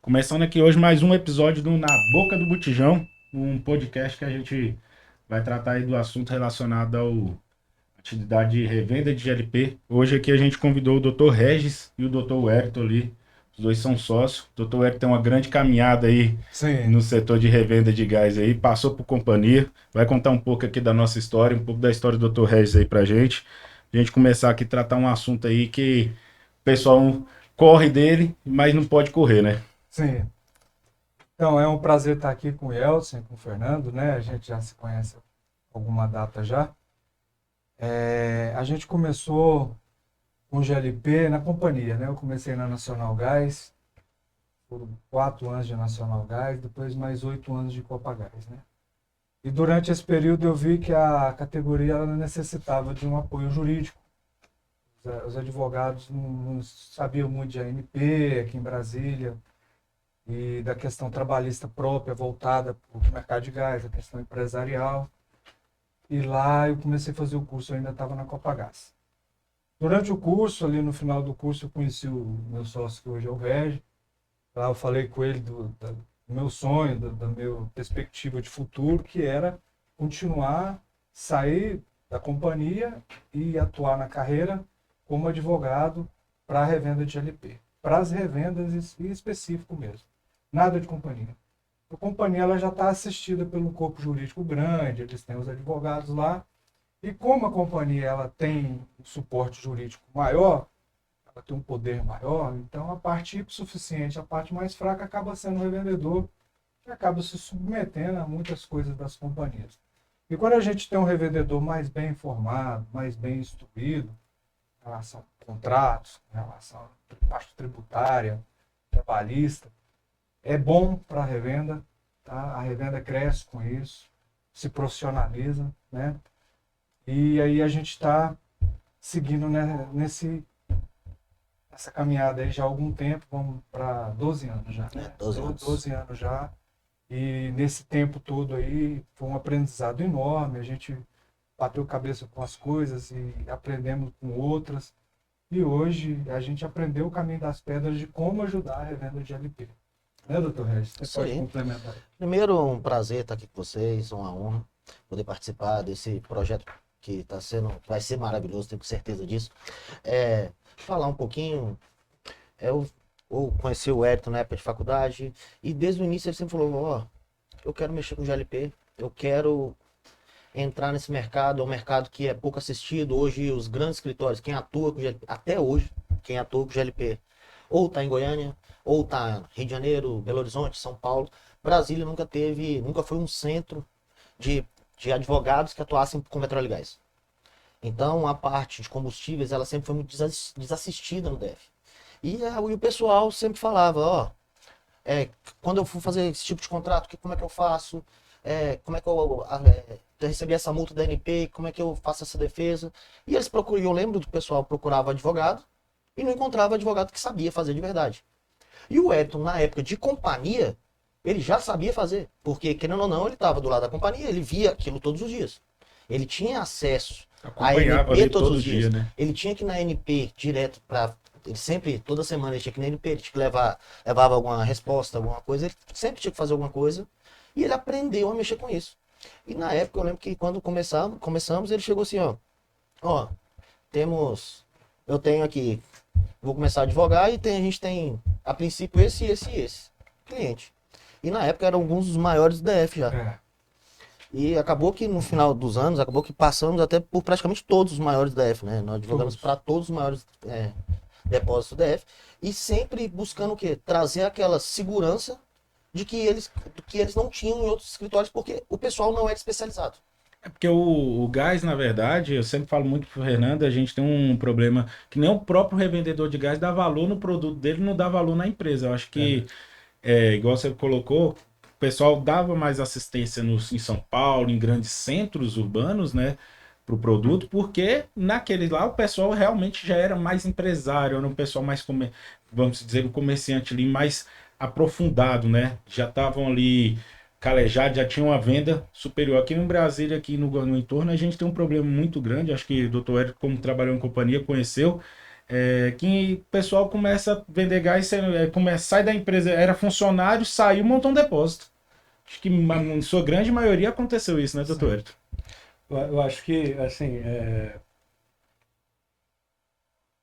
Começando aqui hoje mais um episódio do Na Boca do Botijão, um podcast que a gente vai tratar aí do assunto relacionado ao atividade de revenda de GLP. Hoje aqui a gente convidou o Dr. Regis e o Dr. Wellington ali, os dois são sócios. O Dr. Wellington tem uma grande caminhada aí Sim. no setor de revenda de gás aí, passou por companhia, vai contar um pouco aqui da nossa história, um pouco da história do Dr. Regis aí pra gente. A gente começar aqui a tratar um assunto aí que o pessoal corre dele, mas não pode correr, né? Sim. Então, é um prazer estar aqui com o Elson, com o Fernando, né? A gente já se conhece há alguma data já. A gente começou com o GLP na companhia, né? Eu comecei na Nacional Gás, por 4 anos de Nacional Gás, depois mais 8 anos de Copagás, né? E durante esse período eu vi que a categoria ela necessitava de um apoio jurídico. Os advogados não sabiam muito de ANP aqui em Brasília, e da questão trabalhista própria voltada para o mercado de gás, a questão empresarial. E lá eu comecei a fazer o curso, eu ainda estava na Copagás. Durante o curso, ali no final do curso, eu conheci o meu sócio, que hoje é o Regi. Lá eu falei com ele do meu sonho, da minha perspectiva de futuro, que era continuar, sair da companhia e atuar na carreira como advogado para a revenda de LP. Para as revendas em específico mesmo. Nada de companhia. A companhia ela já está assistida pelo corpo jurídico grande, eles têm os advogados lá. E como a companhia ela tem um suporte jurídico maior, ela tem um poder maior, então a parte suficiente, a parte mais fraca acaba sendo o revendedor, que acaba se submetendo a muitas coisas das companhias. E quando a gente tem um revendedor mais bem informado, mais bem instruído, em relação a contratos, em relação à parte tributária, trabalhista, é bom para a revenda, tá? A revenda cresce com isso, se profissionaliza, né? E aí a gente está seguindo, né, nessa caminhada aí já há algum tempo, vamos para 12 anos já, né? 12 anos. 12 anos já. E nesse tempo todo aí foi um aprendizado enorme, a gente bateu cabeça com as coisas e aprendemos com outras. E hoje a gente aprendeu o caminho das pedras de como ajudar a revenda de LP. Né, doutor Regis? Você Isso pode aí. complementar. Primeiro, um prazer estar aqui com vocês, uma honra poder participar desse projeto que vai ser maravilhoso, tenho certeza disso. Falar um pouquinho, eu conheci o Ayrton na época de faculdade e desde o início ele sempre falou, ó, eu quero mexer com GLP, eu quero entrar nesse mercado, é um mercado que é pouco assistido. Hoje os grandes escritórios, quem atua com GLP, até hoje, quem atua com GLP, ou está em Goiânia, ou está em Rio de Janeiro, Belo Horizonte, São Paulo. Brasília nunca foi um centro de, de advogados que atuassem com petróleo e gás. Então a parte de combustíveis ela sempre foi muito desassistida no DF. E o pessoal sempre falava, ó, quando eu for fazer esse tipo de contrato, como é que eu faço? Como é que eu recebi essa multa da NP, como é que eu faço essa defesa? E eles procuram, eu lembro do pessoal procurava advogado e não encontrava advogado que sabia fazer de verdade. E o Edson, na época de companhia, ele já sabia fazer, porque querendo ou não, ele estava do lado da companhia, ele via aquilo todos os dias. Ele tinha acesso à Acompanhava NP ali todos todo os dia, dias. né? Ele tinha que ir na NP direto para ele sempre, toda semana ele tinha que ir na NP, ele tinha que levava alguma resposta, alguma coisa, ele sempre tinha que fazer alguma coisa, e ele aprendeu a mexer com isso. E na época eu lembro que quando começamos, ele chegou assim, ó, temos, eu tenho aqui, vou começar a advogar e a gente tem, a princípio, esse cliente. E na época eram alguns dos maiores DF já. É, E acabou que no final dos anos, acabou que passamos até por praticamente todos os maiores DF, né? Nós advogamos todos. para todos os maiores depósitos DF. E sempre buscando o quê? Trazer aquela segurança de que eles não tinham em outros escritórios, porque o pessoal não era especializado. É porque o gás, na verdade, eu sempre falo muito pro Fernando, a gente tem um problema que nem o próprio revendedor de gás dá valor no produto dele, não dá valor na empresa. Eu acho que, É, igual você colocou, o pessoal dava mais assistência em São Paulo, em grandes centros urbanos, né, pro produto, porque naquele lá o pessoal realmente já era mais empresário, era um pessoal mais, vamos dizer, um comerciante ali mais aprofundado, né? Já estavam ali calejados, já tinham uma venda superior. Aqui no Brasil, aqui no entorno, a gente tem um problema muito grande, acho que o Dr. Eric, como trabalhou em companhia, conheceu, que o pessoal começa a vender gás, sai da empresa, era funcionário, saiu, montou um depósito. Acho que em sua grande maioria aconteceu isso, né, doutor Hélio? Eu acho que, assim,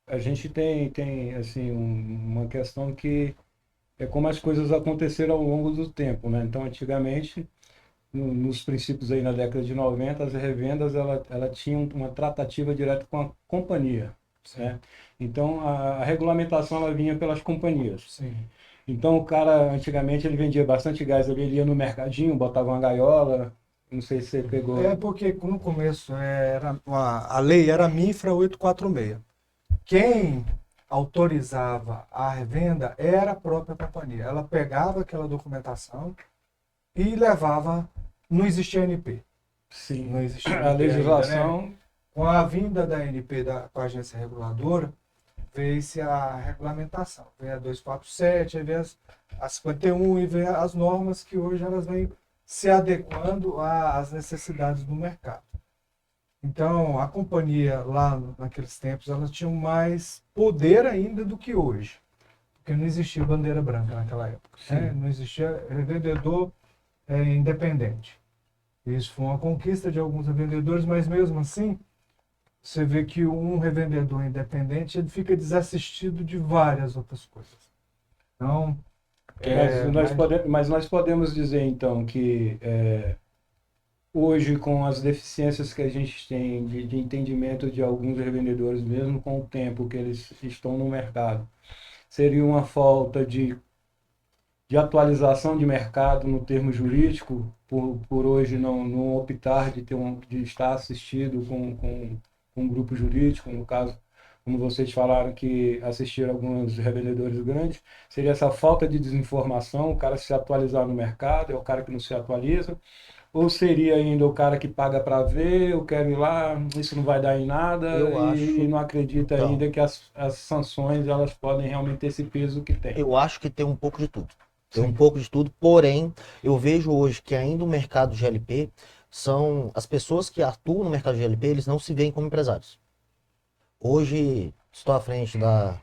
a gente tem assim, uma questão que é como as coisas aconteceram ao longo do tempo, né? Então, antigamente, nos princípios aí na década de 90, as revendas, ela tinha uma tratativa direta com a companhia, né? Então, a regulamentação, ela vinha pelas companhias. Sim. Então, o cara, antigamente, ele vendia bastante gás ali, ele ia no mercadinho, botava uma gaiola, não sei se você pegou... É porque no começo a lei era a MINFRA 846. Quem autorizava a revenda era a própria companhia. Ela pegava aquela documentação e levava. Não existia ANP. Sim, Não existia a ANP legislação... ainda, né? Com a vinda da ANP, com a agência reguladora, veio-se a regulamentação. Veio a 247, aí veio a 51 e veio as normas que hoje elas vêm se adequando às necessidades do mercado. Então, a companhia lá naqueles tempos, elas tinham mais poder ainda do que hoje. Porque não existia bandeira branca naquela época. Né? Não existia revendedor independente. Isso foi uma conquista de alguns revendedores, mas mesmo assim, você vê que um revendedor independente ele fica desassistido de várias outras coisas. Então, mas nós podemos dizer, então, que hoje, com as deficiências que a gente tem de entendimento de alguns revendedores, mesmo com o tempo que eles estão no mercado, seria uma falta de atualização de mercado no termo jurídico, por hoje não optar de estar assistido com um grupo jurídico, no caso, como vocês falaram que assistiram alguns revendedores grandes, seria essa falta de desinformação, o cara se atualizar no mercado, é o cara que não se atualiza, ou seria ainda o cara que paga para ver, eu quero ir lá, isso não vai dar em nada, e não acredita então, ainda que as sanções elas podem realmente ter esse peso que tem? Eu acho que tem um pouco de tudo. Tem um pouco de tudo, porém, eu vejo hoje que ainda o mercado GLP são as pessoas que atuam no mercado GLP, eles não se veem como empresários. Hoje, estou à frente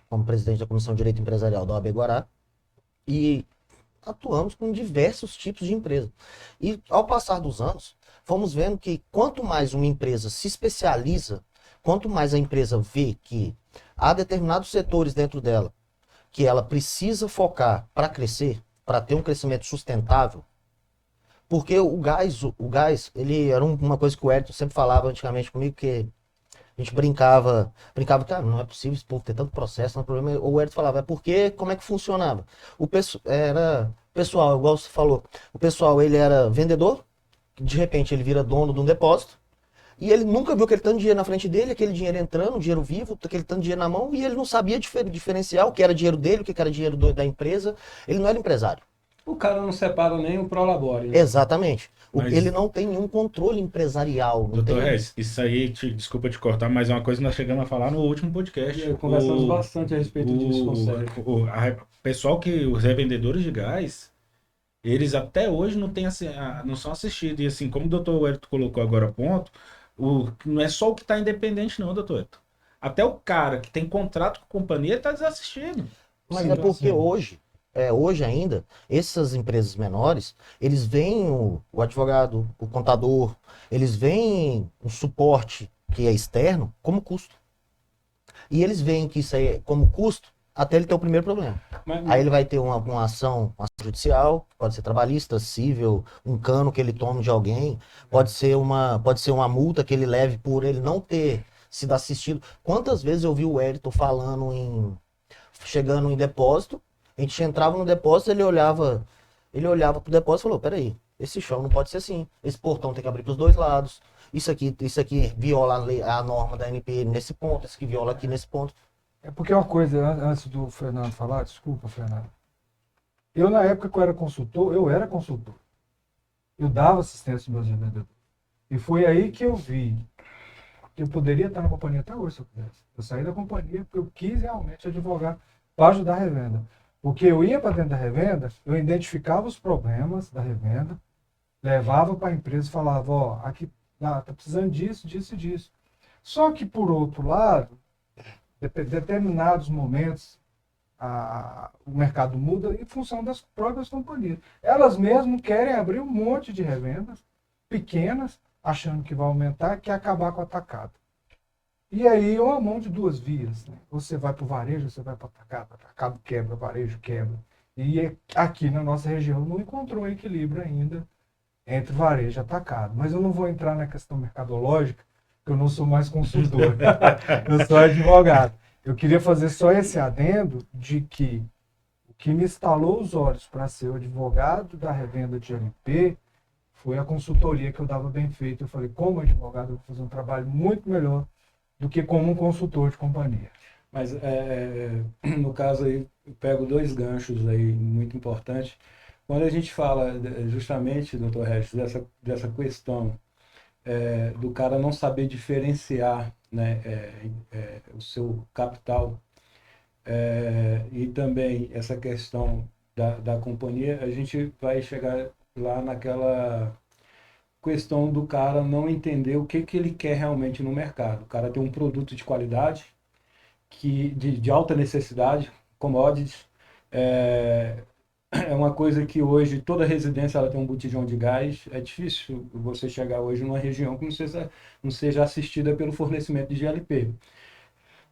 como presidente da Comissão de Direito Empresarial da OAB Guará e atuamos com diversos tipos de empresa. E ao passar dos anos, fomos vendo que quanto mais uma empresa se especializa, quanto mais a empresa vê que há determinados setores dentro dela que ela precisa focar para crescer, para ter um crescimento sustentável, porque o gás, ele era uma coisa que o Edson sempre falava antigamente comigo, que a gente brincava, cara, não é possível esse povo ter tanto processo, não é problema. O Edson falava, porque como é que funcionava? Pessoal, igual você falou, o pessoal, ele era vendedor, de repente ele vira dono de um depósito, e ele nunca viu aquele tanto de dinheiro na frente dele, aquele dinheiro entrando, dinheiro vivo, aquele tanto de dinheiro na mão, e ele não sabia diferenciar o que era dinheiro dele, o que era dinheiro da empresa. Ele não era empresário. O cara não separa nem o prolabore. Né? Exatamente. Mas... Ele não tem nenhum controle empresarial. Doutor Reis, isso aí, desculpa te cortar, mas é uma coisa que nós chegamos a falar no último podcast. Conversamos bastante a respeito disso com o Sérgio. Pessoal os revendedores de gás, eles até hoje não são assistidos. E assim, como o doutor Hélio colocou agora a ponto, não é só o que está independente não, doutor Hélio. Até o cara que tem contrato com a companhia está desassistido. Mas sim, é porque hoje ainda, essas empresas menores, eles veem o advogado, o contador, eles veem o suporte que é externo como custo. E eles veem que isso aí é como custo até ele ter o primeiro problema. Aí ele vai ter uma ação judicial, pode ser trabalhista, civil, um cano que ele tome de alguém, pode ser uma multa que ele leve por ele não ter sido assistido. Quantas vezes eu vi o Wellington falando chegando em depósito, a gente entrava no depósito, ele olhava pro depósito e falou, peraí, esse chão não pode ser assim, esse portão tem que abrir pros dois lados, isso aqui viola a norma da ANP nesse ponto, isso aqui viola aqui nesse ponto. É porque uma coisa, antes do Fernando falar, desculpa, Fernando, eu na época que eu era consultor, eu dava assistência aos meus revendedores, e foi aí que eu vi que eu poderia estar na companhia até hoje se eu quisesse. Eu saí da companhia porque eu quis realmente advogar para ajudar a revenda. Porque eu ia para dentro da revenda, eu identificava os problemas da revenda, levava para a empresa e falava, ó, aqui tá precisando disso, disso e disso. Só que, por outro lado, determinados momentos, o mercado muda em função das próprias companhias. Elas mesmas querem abrir um monte de revendas pequenas, achando que vai aumentar, que é acabar com o atacado. E aí é uma mão de duas vias. Né? Você vai para o varejo, você vai para o atacado quebra, varejo quebra. E aqui na nossa região não encontrou um equilíbrio ainda entre varejo e atacado. Mas eu não vou entrar na questão mercadológica, porque eu não sou mais consultor. Eu sou advogado. Eu queria fazer só esse adendo de que o que me estalou os olhos para ser o advogado da revenda de LP foi a consultoria que eu dava bem feita. Eu falei, como advogado, eu vou fazer um trabalho muito melhor do que como um consultor de companhia. Mas, no caso aí, eu pego dois ganchos aí muito importantes. Quando a gente fala justamente, doutor Regis, dessa questão do cara não saber diferenciar, né, o seu capital e também essa questão da companhia, a gente vai chegar lá naquela questão do cara não entender o que ele quer realmente no mercado. O cara tem um produto de qualidade, de alta necessidade, commodities, é uma coisa que hoje toda residência ela tem um botijão de gás. É difícil você chegar hoje numa região que não seja assistida pelo fornecimento de GLP.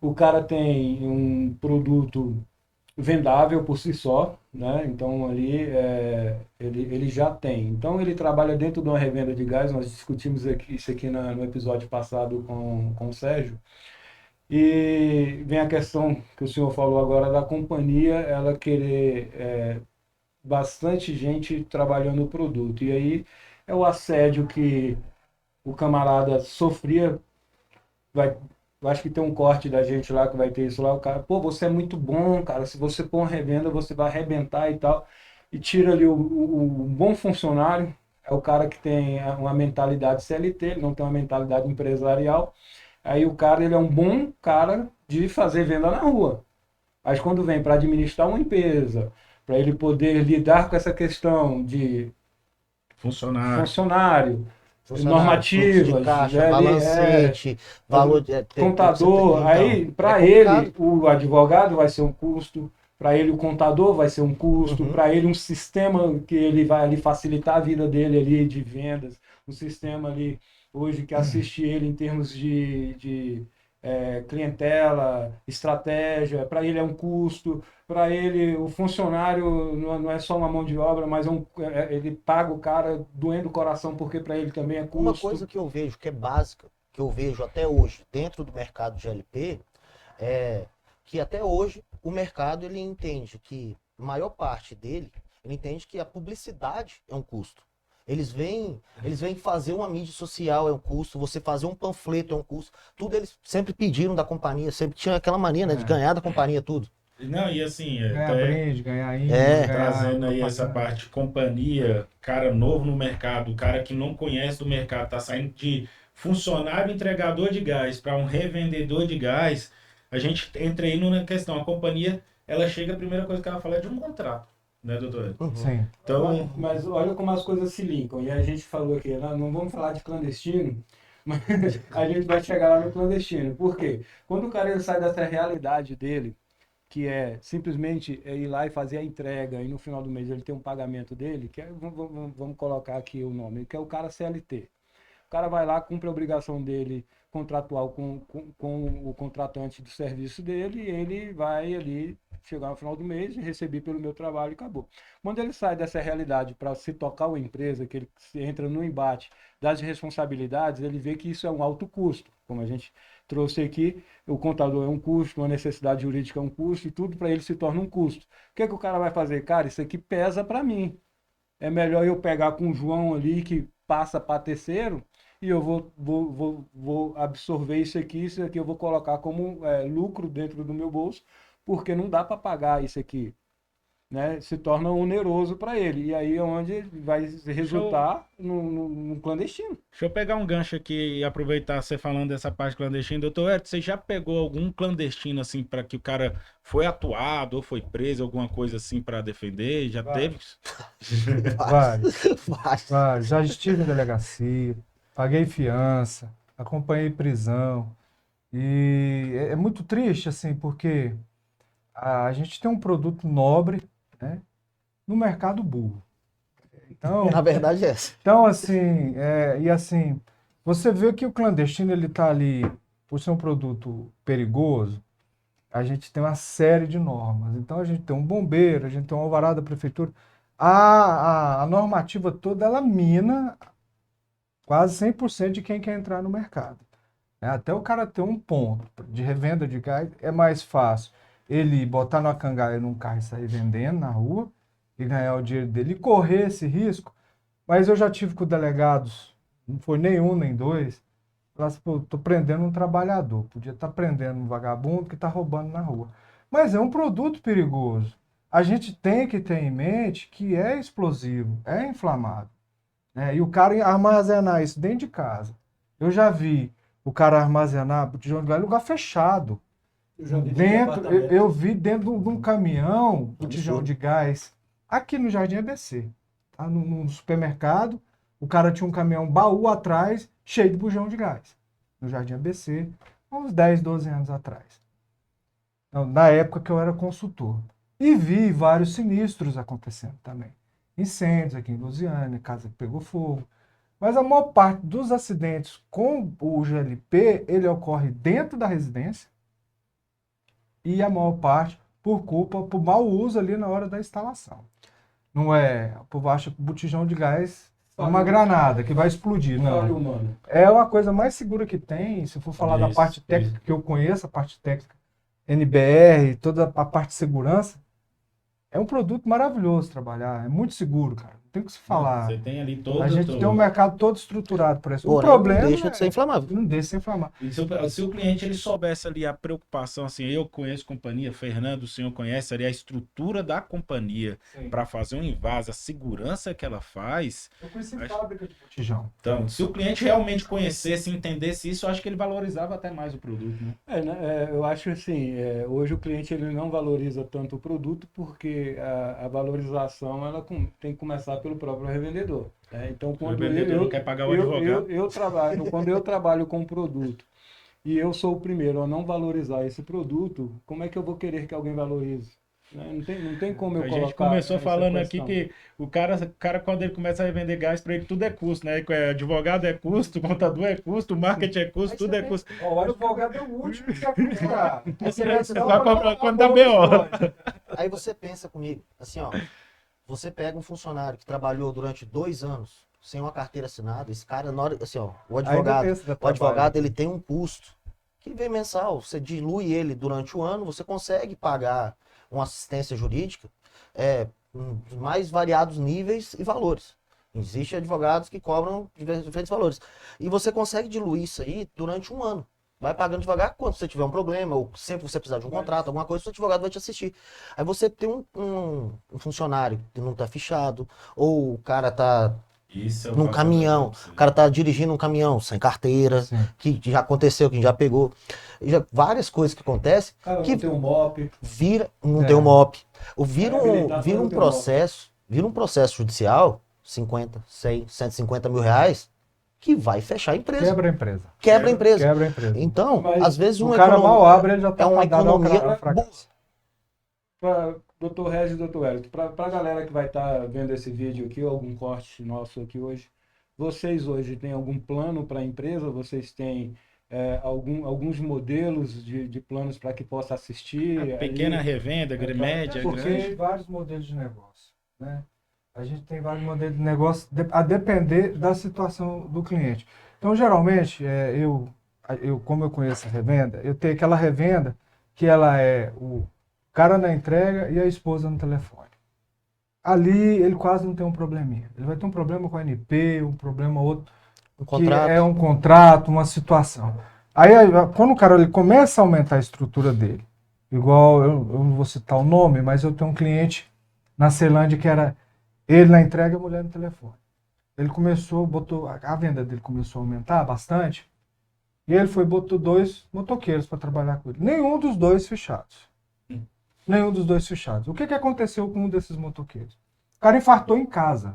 O cara tem um produto vendável por si só, né? Então ali ele já tem. Então ele trabalha dentro de uma revenda de gás. Nós discutimos isso aqui no episódio passado com o Sérgio. E vem a questão que o senhor falou agora da companhia, ela querer bastante gente trabalhando o produto. E aí é o assédio que o camarada sofria. Acho que tem um corte da gente lá que vai ter isso lá. O cara, pô, você é muito bom, cara. Se você pôr uma revenda, você vai arrebentar e tal. E tira ali o bom funcionário. É o cara que tem uma mentalidade CLT, ele não tem uma mentalidade empresarial. Aí o cara, ele é um bom cara de fazer venda na rua. Mas quando vem para administrar uma empresa, para ele poder lidar com essa questão de funcionário normativas, de caixa, balancete, valor de contador. Aí, para ele, o advogado vai ser um custo, para ele, o contador vai ser um custo, para ele, um sistema que ele vai ali facilitar a vida dele ali de vendas, um sistema ali hoje que assiste ele em termos de clientela, estratégia, para ele é um custo, para ele o funcionário não é só uma mão de obra, mas ele paga o cara doendo o coração, porque para ele também é custo. Uma coisa que eu vejo que é básica, que eu vejo até hoje dentro do mercado de GLP, é que até hoje o mercado ele entende que a maior parte dele, ele entende que a publicidade é um custo. Eles vêm fazer uma mídia social, é um custo, você fazer um panfleto é um custo. Tudo eles sempre pediram da companhia, sempre tinha aquela mania, né, de ganhar da companhia tudo. Não, e assim, ganhar brinde, ganhar trazendo aí essa parte, companhia, cara novo no mercado, cara que não conhece do mercado, tá saindo de funcionário entregador de gás para um revendedor de gás, a gente entra aí numa questão, a companhia, ela chega, a primeira coisa que ela fala é de um contrato. Né, doutor? Sim. Então, mas olha como as coisas se linkam. E a gente falou aqui, não vamos falar de clandestino, mas a gente vai chegar lá no clandestino. Por quê? Quando o cara ele sai dessa realidade dele, que é simplesmente ir lá e fazer a entrega, e no final do mês ele tem um pagamento dele, que é, vamos colocar aqui o nome, que é o cara CLT. O cara vai lá, cumpre a obrigação dele contratual com o contratante do serviço dele, e ele vai ali chegar no final do mês, receber pelo meu trabalho e acabou. Quando ele sai dessa realidade para se tocar uma empresa, que ele entra no embate das responsabilidades, ele vê que isso é um alto custo. Como a gente trouxe aqui, o contador é um custo, uma necessidade jurídica é um custo, e tudo para ele se torna um custo. O que o cara vai fazer? Cara, isso aqui pesa para mim. É melhor eu pegar com o João ali, que passa para terceiro, e eu vou absorver isso aqui eu vou colocar como lucro dentro do meu bolso, porque não dá para pagar isso aqui, né? Se torna oneroso para ele, e aí é onde vai resultar no clandestino. Deixa eu pegar um gancho aqui e aproveitar você falando dessa parte clandestina. Doutor Edson, você já pegou algum clandestino assim para que o cara foi atuado ou foi preso, alguma coisa assim para defender? Já teve? Vários. Já estive em delegacia, paguei fiança, acompanhei prisão. E é muito triste, assim, porque a gente tem um produto nobre, né, no mercado burro. Então, Na verdade é essa. então assim, e assim, você vê que o clandestino ele está ali, por ser um produto perigoso, a gente tem uma série de normas. Então, a gente tem um bombeiro, a gente tem um alvará da prefeitura. A normativa toda, ela mina quase 100% de quem quer entrar no mercado. Até o cara ter um ponto de revenda de gás, é mais fácil ele botar numa cangaia num carro e sair vendendo na rua e ganhar o dinheiro dele e correr esse risco. Mas eu já tive com delegados, não foi nem um nem dois, falaram assim, pô, tô prendendo um trabalhador, podia estar prendendo um vagabundo que está roubando na rua. Mas é um produto perigoso. A gente tem que ter em mente que é explosivo, é inflamável, né? E o cara armazenar isso dentro de casa. Eu já vi o cara armazenar botijão de gás em lugar fechado. Eu já vi Dentro, apartamento. eu vi dentro de um caminhão botijão de gás aqui no Jardim ABC, tá? No supermercado, o cara tinha um caminhão baú atrás cheio de bujão de gás no Jardim ABC, há uns 10, 12 anos atrás. Então, na época que eu era consultor. E vi vários sinistros acontecendo também. Incêndios aqui em Lusiânia, casa que pegou fogo. Mas a maior parte dos acidentes com o GLP, ele ocorre dentro da residência e a maior parte por mau uso ali na hora da instalação. Não é, o povo acha que o botijão de gás é uma granada que vai explodir, não. É uma coisa mais segura que tem, se for falar da parte técnica que eu conheço, a parte técnica NBR, toda a parte de segurança, é um produto maravilhoso trabalhar, é muito seguro, cara. Não tem o que se falar. Você tem ali todo... A gente tem um mercado todo estruturado para isso. O Porém, problema não deixa de ser inflamável. não deixa de ser inflamável. E se o cliente ele soubesse ali a preocupação, assim, eu conheço companhia, Fernando, o senhor conhece ali a estrutura da companhia para fazer um invase, a segurança que ela faz. Eu conheci fábrica de botijão. Então, se o cliente realmente conhecesse, entendesse isso, eu acho que ele valorizava até mais o produto, né? Eu acho assim, hoje o cliente ele não valoriza tanto o produto porque a valorização ela tem que começar pelo próprio revendedor. Então, quando revendedor não quer pagar o advogado. Quando eu trabalho com produto e eu sou o primeiro a não valorizar esse produto, como é que eu vou querer que alguém valorize? Não tem como eu colocar. A gente começou falando aqui questão. que o cara, quando ele começa a revender gás, para ele tudo é custo, né? Advogado é custo, contador é custo, marketing é custo, tudo é custo. O advogado é o último que vai custar. Só quando dá BO. Aí você pensa comigo, assim, ó, você pega um funcionário que trabalhou durante 2 anos sem uma carteira assinada, esse cara, na hora, assim, ó, o advogado ele tem um custo que vem mensal, você dilui ele durante o ano, você consegue pagar uma assistência jurídica mais variados níveis e valores. Existem advogados que cobram diferentes valores. E você consegue diluir isso aí durante um ano. Vai pagando devagar quando você tiver um problema, ou sempre você precisar de um contrato, alguma coisa, o seu advogado vai te assistir. Aí você tem um funcionário que não está fichado, ou o cara está num caminhão, o cara tá dirigindo um caminhão sem carteira, que já aconteceu, que já pegou. Várias coisas que acontecem. Cara, que não tem um MOP. Tem um MOP. Vira um processo judicial, 50, 100, 150 mil reais, que vai fechar a empresa. Quebra a empresa. Quebra a empresa. Quebra a empresa. Então, às vezes o cara mal abre, ele já tá uma economia Doutor Regis e doutor Hélio, para a galera que vai estar vendo esse vídeo aqui, ou algum corte nosso aqui hoje, vocês hoje têm algum plano para a empresa? Vocês têm alguns modelos de planos para que possa assistir? Pequena revenda, média, porque grande? tem vários modelos de negócio, né? A gente tem vários modelos de negócio a depender da situação do cliente. Então, geralmente, como eu conheço a revenda, eu tenho aquela revenda que ela é o cara na entrega e a esposa no telefone. Ali ele quase não tem um probleminha. Ele vai ter um problema com a NP, um problema outro, que é um contrato, uma situação. Aí quando o cara ele começa a aumentar a estrutura dele, igual eu não vou citar o nome, mas eu tenho um cliente na Ceilândia que era ele na entrega e a mulher no telefone. Ele a venda dele começou a aumentar bastante, e ele botou 2 motoqueiros para trabalhar com ele. Nenhum dos dois fechados. O que aconteceu com um desses motoqueiros? O cara infartou em casa.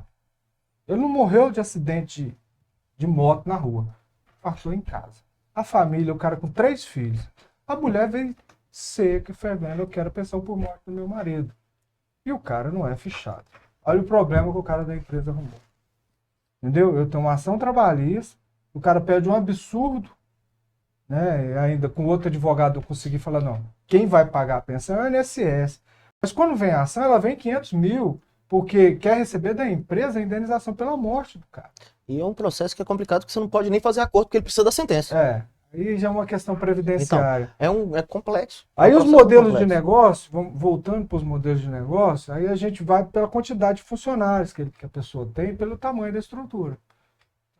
Ele não morreu de acidente de moto na rua. Infartou em casa. A família, o cara com 3 filhos. A mulher vem seca, fervendo, eu quero pensão por morte do meu marido. E o cara não é fichado. Olha o problema que o cara da empresa arrumou. Entendeu? Eu tenho uma ação trabalhista, o cara pede um absurdo, né? E ainda com outro advogado eu consegui falar, não, quem vai pagar a pensão é o INSS. Mas quando vem a ação, ela vem 500 mil, porque quer receber da empresa a indenização pela morte do cara. E é um processo que é complicado, que você não pode nem fazer acordo, porque ele precisa da sentença. Aí já é uma questão Então, previdenciária. é complexo. Aí É um os processo modelos de complexo. negócio, voltando para os modelos de negócio, aí a gente vai pela quantidade de funcionários que a pessoa tem, pelo tamanho da estrutura.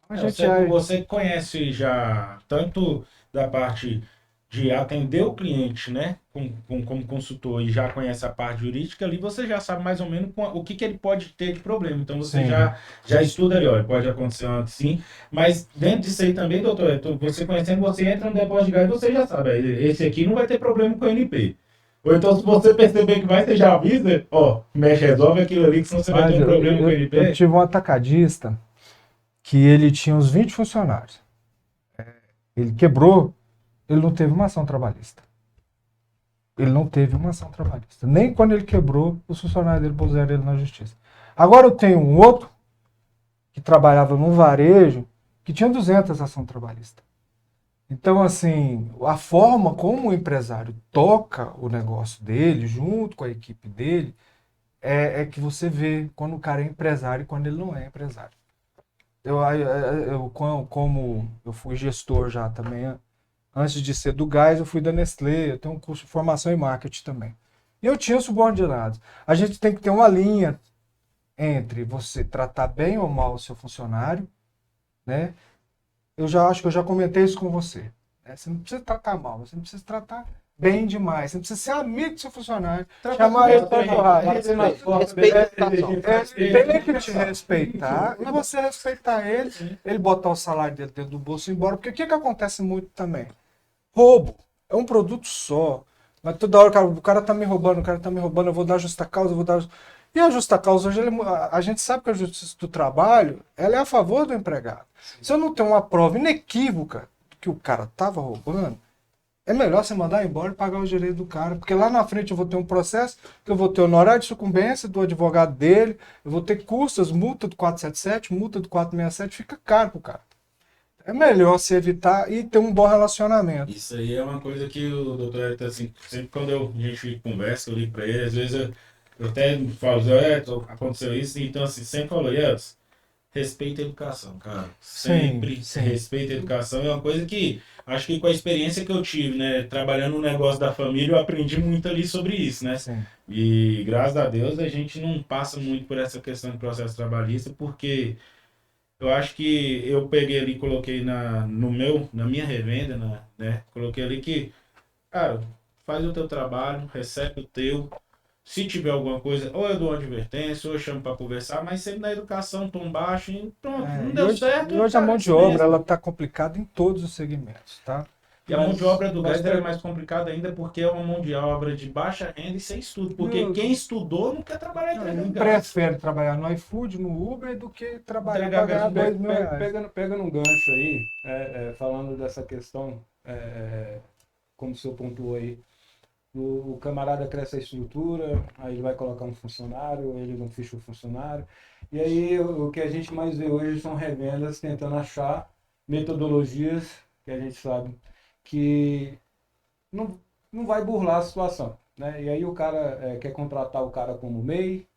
A gente Você conhece já tanto da parte de atender o cliente, né, como consultor, e já conhece a parte jurídica ali, você já sabe mais ou menos o que ele pode ter de problema. Então você Sim. já estuda ali, ó, pode acontecer assim, mas dentro disso aí também, doutor, você conhecendo, você entra no depósito de gás e você já sabe, esse aqui não vai ter problema com o NP. Ou então, se você perceber que vai, você já avisa, ó, mexe, resolve aquilo ali, que senão você vai ter um problema com o NP. Eu tive um atacadista que ele tinha uns 20 funcionários. Ele quebrou, ele não teve uma ação trabalhista. Ele não teve uma ação trabalhista. Nem quando ele quebrou, os funcionários dele puseram ele na justiça. Agora eu tenho um outro que trabalhava num varejo que tinha 200 ação trabalhista. Então, assim, a forma como o empresário toca o negócio dele, junto com a equipe dele, é que você vê quando o cara é empresário e quando ele não é empresário. Como eu fui gestor já também, antes de ser do Gás, eu fui da Nestlé, eu tenho um curso de formação em marketing também. E eu tinha subordinados. A gente tem que ter uma linha entre você tratar bem ou mal o seu funcionário, né? Eu já acho que eu já comentei isso com você. Né? Você não precisa tratar mal, você não precisa tratar bem demais. Você não precisa ser amigo do seu funcionário. Chamar ele para Tem que te respeitar e você respeitar ele botar o salário dele dentro do bolso e ir embora. Porque o que acontece muito também? Roubo. É um produto só. Mas toda hora o cara tá me roubando, eu vou dar justa causa, eu vou dar. E a justa causa, hoje, a gente sabe que a justiça do trabalho, ela é a favor do empregado. Sim. Se eu não tenho uma prova inequívoca que o cara tava roubando, é melhor você mandar embora e pagar o direito do cara. Porque lá na frente eu vou ter um processo, que eu vou ter honorário de sucumbência do advogado dele, eu vou ter custas, multa do 477, multa do 467, fica caro pro cara. É melhor se evitar e ter um bom relacionamento. Isso aí é uma coisa que o doutor, assim, sempre quando a gente conversa, eu ligo para ele, às vezes eu até falo, aconteceu isso, então assim, sempre falou, respeita a educação, cara. Sempre sim. Respeita a educação. É uma coisa que, acho que com a experiência que eu tive, né, trabalhando no negócio da família, eu aprendi muito ali sobre isso, né? Sim. E graças a Deus a gente não passa muito por essa questão de processo trabalhista, porque eu acho que eu peguei ali e coloquei na minha revenda, né? Coloquei ali que, cara, faz o teu trabalho, recebe o teu. Se tiver alguma coisa, ou eu dou uma advertência, ou eu chamo para conversar, mas sempre na educação, tom baixo, e pronto, não deu certo. E hoje a mão de obra, ela está complicada em todos os segmentos, tá? E a mão de obra do gás é mais complicada ainda porque é uma mão de obra de baixa renda e sem estudo. Porque quem estudou não quer trabalhar em prefere trabalhar no iFood, no Uber, do que trabalhar para ganhar 2 mil reais. Pegando um gancho aí, falando dessa questão, como o senhor pontuou aí, o camarada cresce a estrutura, aí ele vai colocar um funcionário, ele não ficha o funcionário. E aí o que a gente mais vê hoje são revendas tentando achar metodologias que a gente sabe que não vai burlar a situação, né? E aí o cara quer contratar o cara como MEI,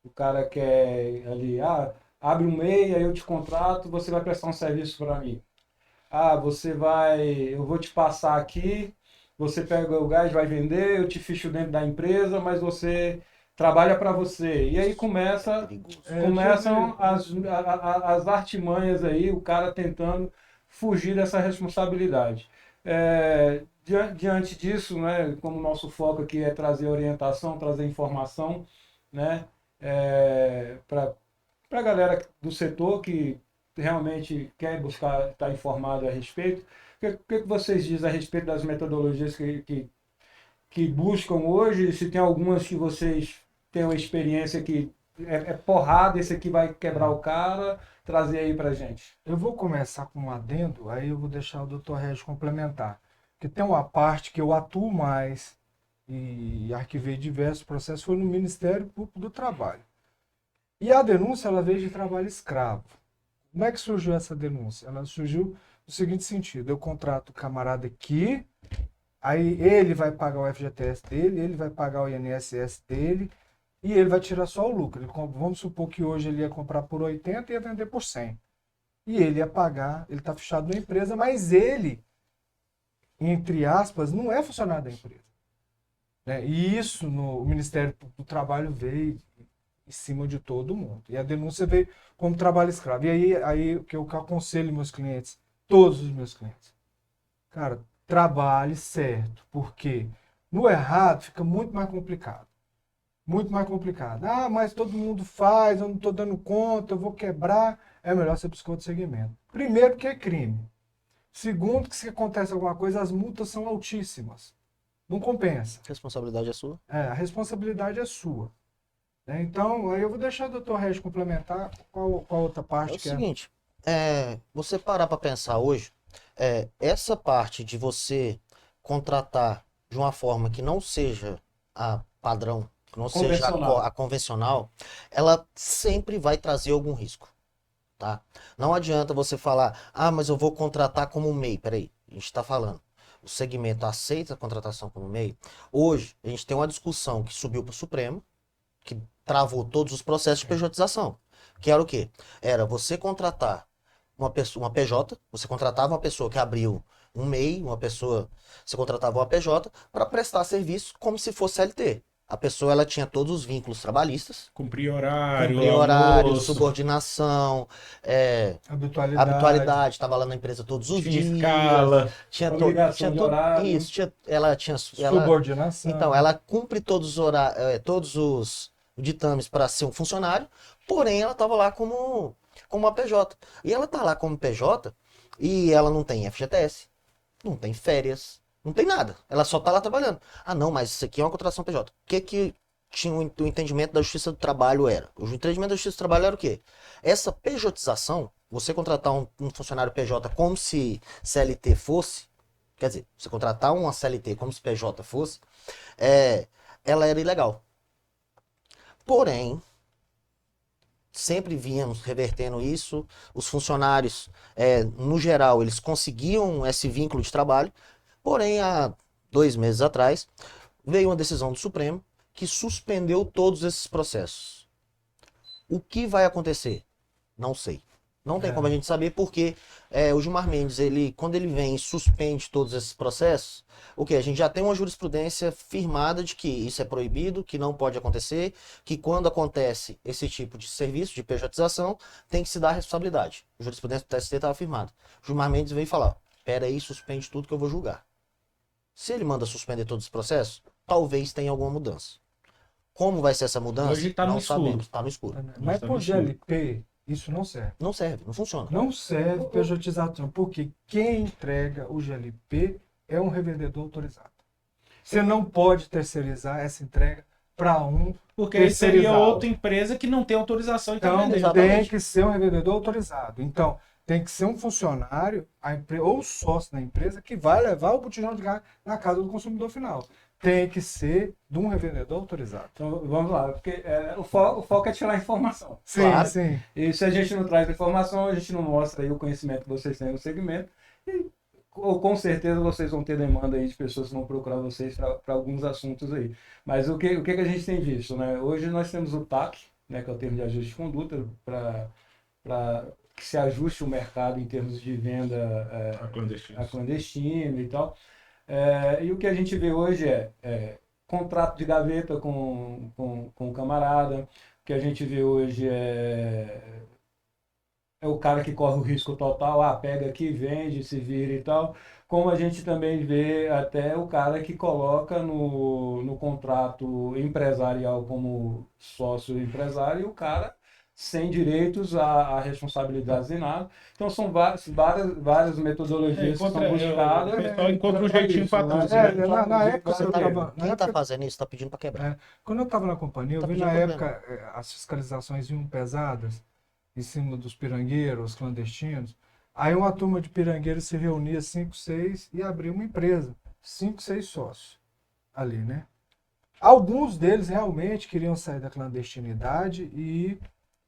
o cara quer ali, abre um MEI, aí eu te contrato, você vai prestar um serviço para mim. Eu vou te passar aqui, você pega o gás, vai vender, eu te ficho dentro da empresa, mas você trabalha para você. E aí começam as artimanhas aí, o cara tentando fugir dessa responsabilidade. Diante disso, né, como o nosso foco aqui é trazer orientação, trazer informação, né, para a galera do setor que realmente quer buscar estar informado a respeito. O que vocês dizem a respeito das metodologias que buscam hoje? Se tem algumas que vocês têm uma experiência que é porrada, esse aqui vai quebrar o cara, trazer aí pra gente. Eu vou começar com um adendo, aí eu vou deixar o Dr. Regis complementar. Porque tem uma parte que eu atuo mais e arquivei diversos processos, foi no Ministério Público do Trabalho. E a denúncia, ela veio de trabalho escravo. Como é que surgiu essa denúncia? Ela surgiu no seguinte sentido: eu contrato o camarada aqui, aí ele vai pagar o FGTS dele, ele vai pagar o INSS dele, e ele vai tirar só o lucro. Vamos supor que hoje ele ia comprar por 80 e ia vender por 100. E ele ia pagar, ele está fechado na empresa, mas ele, entre aspas, não é funcionário da empresa. Né? E isso no Ministério do Trabalho veio em cima de todo mundo. E a denúncia veio como trabalho escravo. E aí o que eu aconselho meus clientes, todos os meus clientes, cara, trabalhe certo, porque no errado fica muito mais complicado. Muito mais complicado. Ah, mas todo mundo faz, eu não estou dando conta, eu vou quebrar. É melhor você buscar outro segmento. Primeiro, porque é crime. Segundo, que se acontece alguma coisa, as multas são altíssimas. Não compensa. A responsabilidade é sua. A responsabilidade é sua. Né? Então, aí eu vou deixar o Dr. Regis complementar qual a outra parte É o que seguinte, você parar para pensar hoje, essa parte de você contratar de uma forma que não seja a padrão, que não seja a convencional, ela sempre vai trazer algum risco, tá? Não adianta você falar, mas eu vou contratar como MEI. Peraí, a gente está falando. O segmento aceita a contratação como MEI. Hoje, a gente tem uma discussão que subiu para o Supremo, que travou todos os processos de pejotização. Que era o quê? Era você contratar uma PJ, você contratava uma pessoa que abriu um MEI, você contratava uma PJ para prestar serviço como se fosse CLT. A pessoa, ela tinha todos os vínculos trabalhistas. Cumprir horário, Subordinação, habitualidade, estava lá na empresa todos os dias. Escala. Tinha obrigação de horário. Isso, ela tinha... subordinação. Então, ela cumpre todos os ditames para ser um funcionário, porém ela estava lá como uma PJ. E ela está lá como PJ e ela não tem FGTS, não tem férias, não tem nada. Ela só está lá trabalhando. Não, mas isso aqui é uma contratação PJ. O que tinha o entendimento da Justiça do Trabalho era? O entendimento da Justiça do Trabalho era o quê? Essa pejotização, você contratar um funcionário PJ como se CLT fosse, quer dizer, você contratar uma CLT como se PJ fosse, ela era ilegal. Porém, sempre víamos revertendo isso, os funcionários, no geral, eles conseguiam esse vínculo de trabalho, porém, há 2 meses atrás, veio uma decisão do Supremo que suspendeu todos esses processos. O que vai acontecer? Não sei. Não tem como a gente saber, porque o Gilmar Mendes, quando ele vem e suspende todos esses processos, a gente já tem uma jurisprudência firmada de que isso é proibido, que não pode acontecer, que quando acontece esse tipo de serviço, de pejotização, tem que se dar a responsabilidade. A jurisprudência do TST estava firmada. O Gilmar Mendes veio falar, pera aí, suspende tudo que eu vou julgar. Se ele manda suspender todos os processos, talvez tenha alguma mudança. Como vai ser essa mudança? Hoje tá no não escuro. sabemos, está no escuro. Mas por GLP, isso não serve. Não serve, não funciona. Não serve pejotização, porque quem entrega o GLP é um revendedor autorizado. Você não pode terceirizar essa entrega para um Porque aí seria terceirizado. outra empresa que não tem autorização e tá Então, vendendo. tem que ser um revendedor autorizado. Então, tem que ser um funcionário ou sócio da empresa que vai levar o botijão de gás na casa do consumidor final. Tem que ser de um revendedor autorizado. Então, vamos lá, porque o foco é tirar a informação. Sim, Claro. sim. E se a gente não traz a informação, a gente não mostra aí o conhecimento que vocês têm no segmento. E com certeza vocês vão ter demanda aí de pessoas que vão procurar vocês para alguns assuntos aí. Mas o que a gente tem visto, né? Hoje nós temos o TAC, né, que é o termo de ajuste de conduta, para que se ajuste o mercado em termos de venda a clandestino e tal. E o que a gente vê hoje é contrato de gaveta com o camarada. O que a gente vê hoje é o cara que corre o risco total, pega aqui, vende, se vira e tal. Como a gente também vê até o cara que coloca no contrato empresarial como sócio empresário, e o cara sem direitos a responsabilidades e nada. Então são várias metodologias que são buscadas. O pessoal encontra um jeitinho para tudo. Na época, Quem está fazendo isso está pedindo para quebrar. quando eu estava na companhia, eu Tá vi pedindo na problema. época as fiscalizações vinham pesadas em cima dos pirangueiros, clandestinos. Aí uma turma de pirangueiros se reunia 5, 6 e abria uma empresa. 5, 6 sócios ali, né? Alguns deles realmente queriam sair da clandestinidade e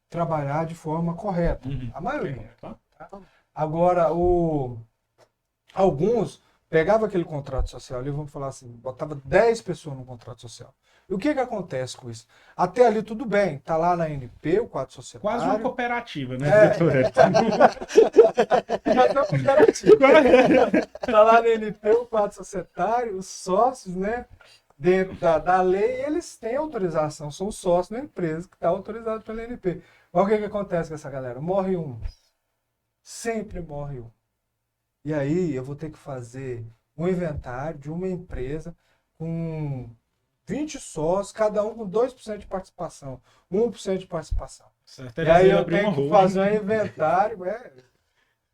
trabalhar de forma correta. A maioria. Tá? Agora, alguns pegavam aquele contrato social ali, vamos falar assim, botava 10 pessoas no contrato social. E o que acontece com isso? Até ali tudo bem, tá lá na NP, o quadro societário. Quase uma cooperativa, né? Tá lá na NP, o quadro societário, os sócios, né? Dentro da lei, eles têm autorização, são sócios da empresa que está autorizado pela NP. Mas o que acontece com essa galera? Morre um. Sempre morre um. E aí eu vou ter que fazer um inventário de uma empresa com 20 sócios, cada um com 2% de participação, 1% de participação. Certo, e aí eu tenho que fazer um inventário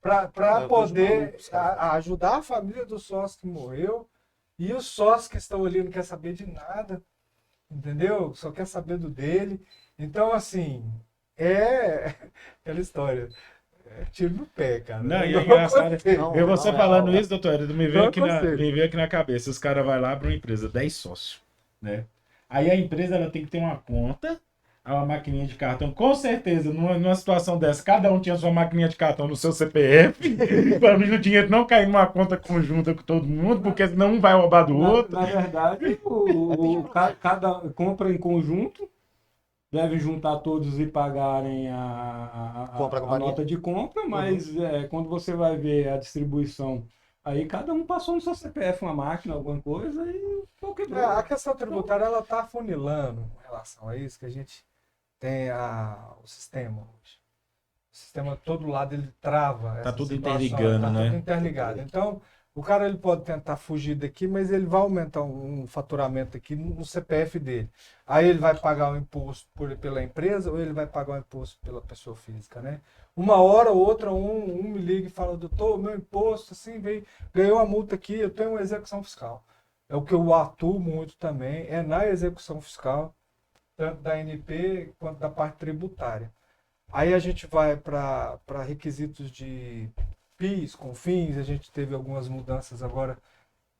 para poder ajudar a família do sócio que morreu e os sócios que estão ali não quer saber de nada, entendeu? Só quer saber do dele. Então, assim, é aquela história. Tiro no pé, cara. Não, e é engraçado. Não, Você não, falando não, isso, doutor, me veio aqui na cabeça. Os caras vão lá para uma empresa, 10 sócios, né? Aí a empresa ela tem que ter uma conta, uma maquininha de cartão. Com certeza, numa situação dessa, cada um tinha sua maquininha de cartão no seu CPF, para o dinheiro não cair numa conta conjunta com todo mundo, porque senão um vai roubar do outro. Na verdade, cada compra em conjunto. Devem juntar todos e pagarem a nota de compra, mas quando você vai ver a distribuição, aí cada um passou no seu CPF uma máquina, alguma coisa, e a questão tributária ela está afunilando em relação a isso, que a gente tem o sistema hoje. O sistema, todo lado, ele trava. Está tudo situação, interligando, né? Tudo interligado. Então, o cara ele pode tentar fugir daqui, mas ele vai aumentar um faturamento aqui no CPF dele. Aí ele vai pagar o imposto pela empresa ou ele vai pagar o imposto pela pessoa física, né? Uma hora ou outra, um me liga e fala, doutor, meu imposto, assim, ganhou a multa aqui, eu tenho uma execução fiscal. É o que eu atuo muito também, é na execução fiscal, tanto da NP quanto da parte tributária. Aí a gente vai para requisitos de PIS, CONFINS, a gente teve algumas mudanças agora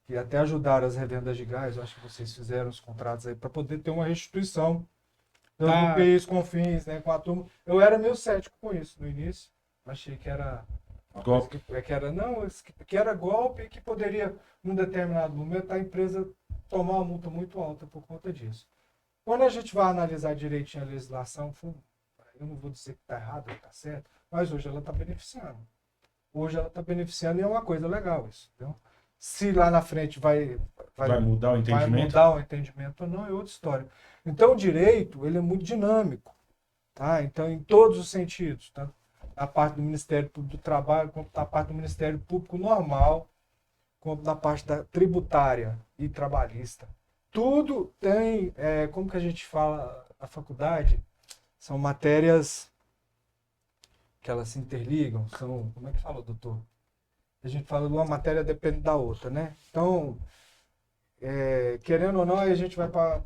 que até ajudaram as revendas de gás, eu acho que vocês fizeram os contratos aí para poder ter uma restituição do PIS, CONFINS, né, com a turma. Eu era meio cético com isso no início, achei que era golpe. Que era golpe e que poderia, num determinado momento, a empresa tomar uma multa muito alta por conta disso. Quando a gente vai analisar direitinho a legislação, eu não vou dizer que está errado ou está certo, mas hoje ela está beneficiando. Hoje ela está beneficiando e é uma coisa legal isso. Entendeu? Se lá na frente vai mudar o entendimento? Vai mudar o entendimento ou não, é outra história. Então o direito ele é muito dinâmico. Tá? Então, em todos os sentidos. Tanto na parte do Ministério Público do Trabalho, quanto na parte do Ministério Público normal, quanto na parte da tributária e trabalhista. Tudo tem, como que a gente fala na faculdade, são matérias que elas se interligam, como é que fala, doutor? A gente fala de uma matéria depende da outra, né? Então, querendo ou não, aí a gente vai para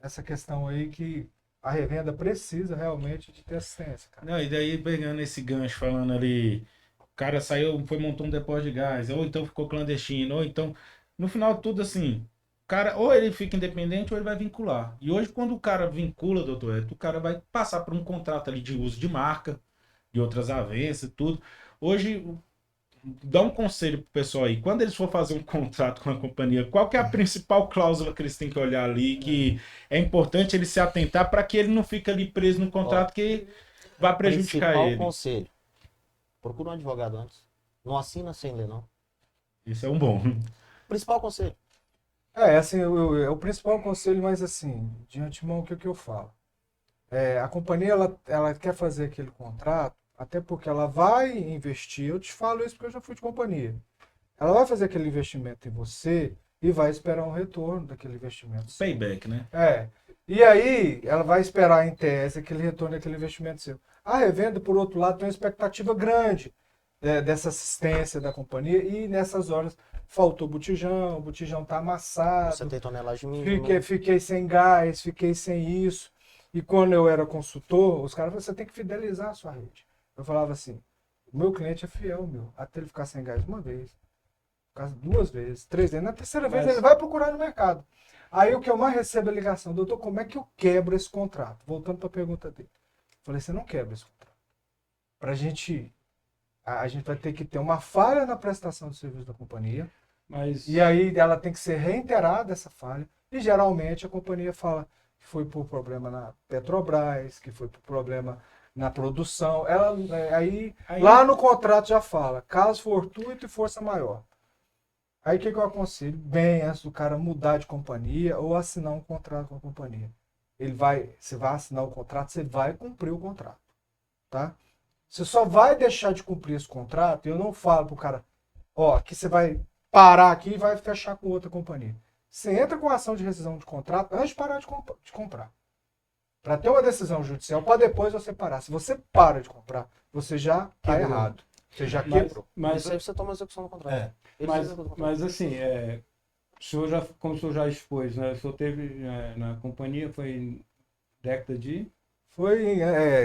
essa questão aí que a revenda precisa realmente de ter assistência, cara. Não, e daí pegando esse gancho, falando ali, o cara saiu, montou um depósito de gás, ou então ficou clandestino, ou então, no final tudo assim, o cara, ou ele fica independente ou ele vai vincular. E hoje, quando o cara vincula, doutor, o cara vai passar por um contrato ali de uso de marca, de outras avanças, tudo. Hoje, dá um conselho pro pessoal aí, quando eles for fazer um contrato com a companhia, qual que é a principal cláusula que eles têm que olhar ali, que é importante ele se atentar para que ele não fique ali preso no contrato que vai prejudicar ele? Principal conselho, procura um advogado antes. Não assina sem ler, não. Isso é um bom. Principal conselho. Assim, o principal conselho, mas assim, de antemão, o que eu falo? A companhia, ela quer fazer aquele contrato, até porque ela vai investir, eu te falo isso porque eu já fui de companhia. Ela vai fazer aquele investimento em você e vai esperar um retorno daquele investimento. Payback, né? E aí, ela vai esperar, em tese, aquele retorno daquele investimento seu. A revenda, por outro lado, tem uma expectativa grande dessa assistência da companhia e nessas horas faltou o botijão está amassado, Você tem tonelagem mínima. fiquei sem gás, fiquei sem isso. E quando eu era consultor, os caras falavam, você tem que fidelizar a sua rede. Eu falava assim, o meu cliente é fiel, meu, até ele ficar sem gás uma vez, ficar 2 vezes, 3 vezes, na terceira vez ele vai procurar no mercado. Aí o que eu mais recebo é a ligação, doutor, como é que eu quebro esse contrato? Voltando para a pergunta dele. Falei, você não quebra esse contrato. Para a gente vai ter que ter uma falha na prestação de serviço da companhia, e aí ela tem que ser reiterada essa falha, e geralmente a companhia fala que foi por problema na Petrobras, que foi por problema na produção. Aí lá no contrato já fala, caso fortuito e força maior. Aí o que eu aconselho? Bem antes do cara mudar de companhia ou assinar um contrato com a companhia. Você vai assinar o contrato, você vai cumprir o contrato. Tá? Você só vai deixar de cumprir esse contrato, eu não falo pro cara, aqui você vai parar aqui e vai fechar com outra companhia. Você entra com ação de rescisão de contrato antes de parar de comprar. Para ter uma decisão judicial, para depois você parar. Se você para de comprar, você já está errado. Você já quebrou. Mas isso aí você toma a execução do contrato. Mas assim, como o senhor já expôs, né? O senhor teve na companhia, foi em década de... Foi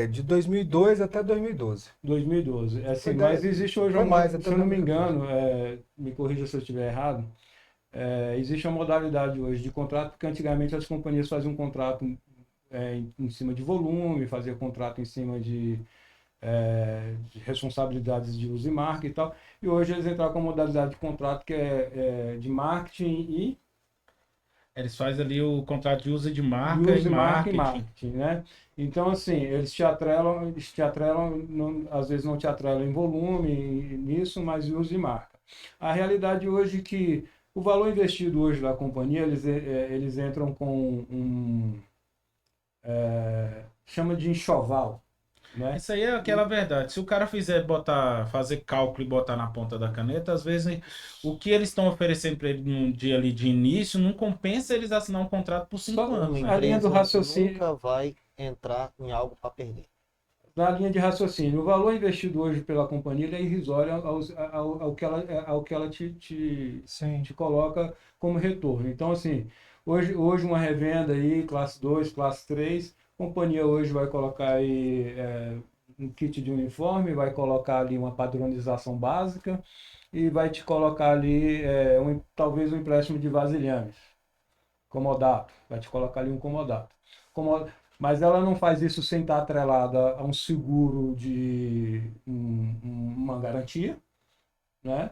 de 2002 até 2012. 2012. Assim, mas existe hoje, se eu não me engano, me corrija se eu estiver errado, existe uma modalidade hoje de contrato, porque antigamente as companhias faziam um contrato em cima de volume, faziam contrato em cima de responsabilidades de uso e marca e tal, e hoje eles entraram com a modalidade de contrato que é de marketing e... Eles fazem ali o contrato de uso de marca e marketing, né? Então, assim, eles te atrelam, às vezes não te atrelam em volume, nisso, mas em uso de marca. A realidade hoje é que o valor investido hoje da companhia, eles entram com chama de enxoval, né? Isso aí é aquela verdade. Se o cara fazer cálculo e botar na ponta da caneta, às vezes o que eles estão oferecendo para ele num dia ali de início não compensa eles assinar um contrato por 5 anos. A linha do raciocínio nunca vai entrar em algo para perder. Na linha de raciocínio, o valor investido hoje pela companhia é irrisório ao que ela te coloca como retorno. Então, assim, hoje uma revenda aí, classe 2, classe 3, a companhia hoje vai colocar aí um kit de uniforme, vai colocar ali uma padronização básica e vai te colocar ali talvez um empréstimo de vasilhames, comodato, vai te colocar ali um comodato. Mas ela não faz isso sem estar atrelada a um seguro de uma garantia, né?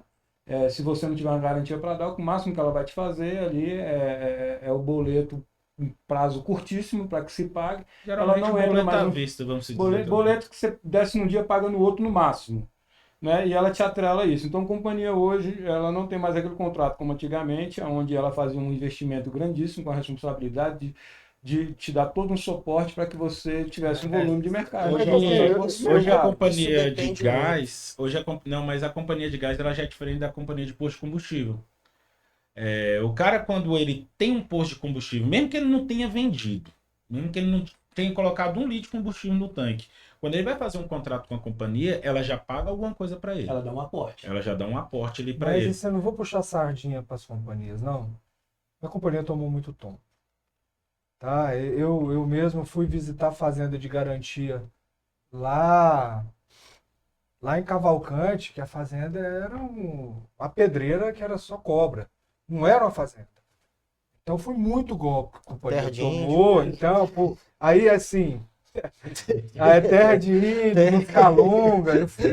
Se você não tiver uma garantia para dar, o máximo que ela vai te fazer ali é o boleto em prazo curtíssimo para que se pague. Geralmente ela não boleto entra mais à vista, vamos dizer. Boleto que você desce num dia, paga no outro no máximo. Né? E ela te atrela a isso. Então a companhia hoje ela não tem mais aquele contrato como antigamente, onde ela fazia um investimento grandíssimo com a responsabilidade de te dar todo um suporte para que você tivesse um volume de mercado. Hoje a companhia de gás, mas a companhia de gás ela já é diferente da companhia de posto de combustível. O cara, quando ele tem um posto de combustível, mesmo que ele não tenha vendido, mesmo que ele não tenha colocado 1 litro de combustível no tanque, quando ele vai fazer um contrato com a companhia, ela já paga alguma coisa para ele. Ela dá um aporte. Ela já dá um aporte ali para ele. Mas isso eu não vou puxar sardinha para as companhias, não. A companhia tomou muito tom. Tá? Eu mesmo fui visitar a fazenda de garantia lá em Cavalcante, que a fazenda era uma pedreira que era só cobra. Não era uma fazenda. Então foi muito golpe que a companhia tomou. Então, aí assim, a terra de índio, música longa, eu fui.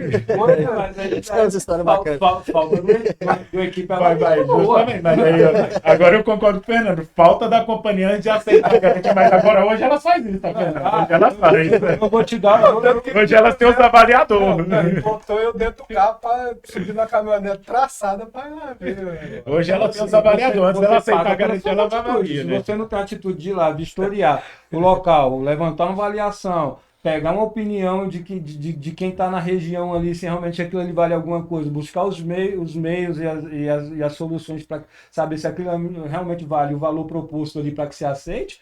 Essa história bacana. Falta do equipe justamente, mas aí, agora eu concordo com o Fernando. Falta da companhia antes de aceitar a garantia, mas agora hoje elas fazem isso, tá vendo? Hoje elas fazem. Eu vou te dar. Hoje elas têm os avaliadores. Botou eu dentro do carro para subir na caminhonete traçada para ver. Hoje elas têm os avaliadores. Antes dela aceitar a garantia, ela vai avalia. Se você não tem a atitude de ir lá, vistoriar o local, levantar uma avaliação, pegar uma opinião de quem está na região ali, se realmente aquilo ali vale alguma coisa, buscar os meios e as soluções para saber se aquilo realmente vale o valor proposto ali para que se aceite,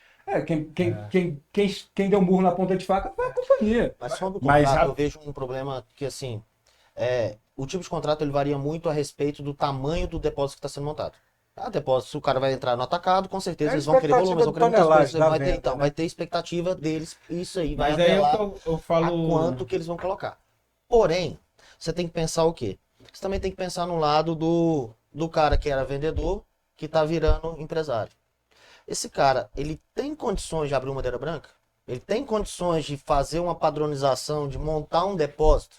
Quem deu murro na ponta de faca foi a companhia. Mas sobre o Mas contrato, a- eu vejo um problema que, assim, o tipo de contrato ele varia muito a respeito do tamanho do depósito que está sendo montado. Depósito, se o cara vai entrar no atacado, com certeza É a eles vão querer volume, eles vão querer muitas expectativa de coisas. tonelagem da venda, Vai ter expectativa deles, isso aí vai Mas aí apelar eu a falo. quanto que eles vão colocar. Porém, você tem que pensar o quê? Você também tem que pensar no lado do cara que era vendedor, que está virando empresário. Esse cara, ele tem condições de abrir uma madeira branca? Ele tem condições de fazer uma padronização, de montar um depósito?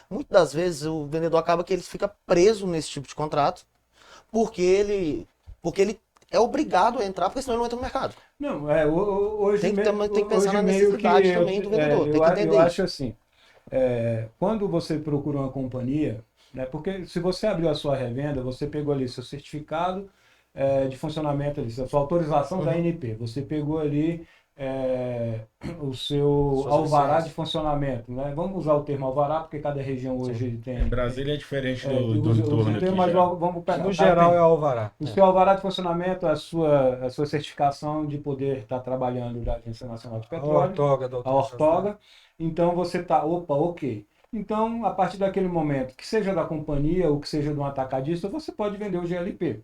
Muitas das vezes o vendedor acaba que ele fica preso nesse tipo de contrato, porque ele é obrigado a entrar, porque senão ele não entra no mercado. Não, hoje Tem que pensar hoje na meio necessidade que também do vendedor, tem que entender eu isso. acho assim, quando você procura uma companhia, né, porque se você abriu a sua revenda, você pegou ali seu certificado de funcionamento, ali, sua autorização da ANP, você pegou ali o seu Suas alvará licenças. de funcionamento, né? Vamos usar o termo alvará, porque cada região hoje tem. Em Brasília é diferente do usa entorno o aqui termo, mas já. vamos pegar. No geral é alvará. O seu alvará de funcionamento é a sua certificação de poder estar trabalhando da Agência Nacional de A Petróleo, ortoga da a autorização. ortoga. Então você está, ok. Então, a partir daquele momento, que seja da companhia ou que seja de um atacadista, você pode vender o GLP.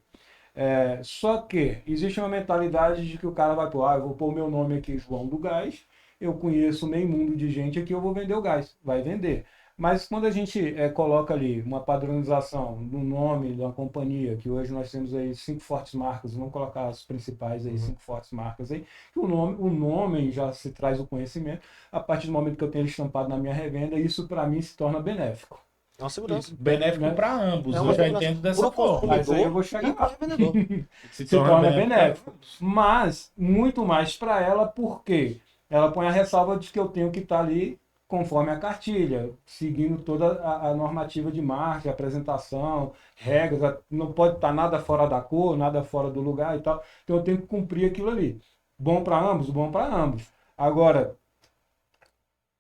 Só que existe uma mentalidade de que o cara vai pôr, eu vou pôr o meu nome aqui, João do Gás, eu conheço meio mundo de gente aqui, eu vou vender o gás. Vai vender. Mas quando a gente coloca ali uma padronização no nome da companhia, que hoje nós temos aí 5 fortes marcas, vamos colocar as principais aí, 5 fortes marcas aí, que o nome já se traz o conhecimento, a partir do momento que eu tenho ele estampado na minha revenda, isso para mim se torna benéfico. É uma segurança. Benéfico né? para ambos, É uma eu já segurança entendo dessa pro forma. Mas aí eu vou chegar e lá. pro vendedor. Se torna benéfico. Mas muito mais para ela, porque ela põe a ressalva de que eu tenho que estar ali conforme a cartilha, seguindo toda a normativa de marca, apresentação, regras, não pode estar nada fora da cor, nada fora do lugar e tal. Então eu tenho que cumprir aquilo ali. Bom para ambos? Bom para ambos. Agora,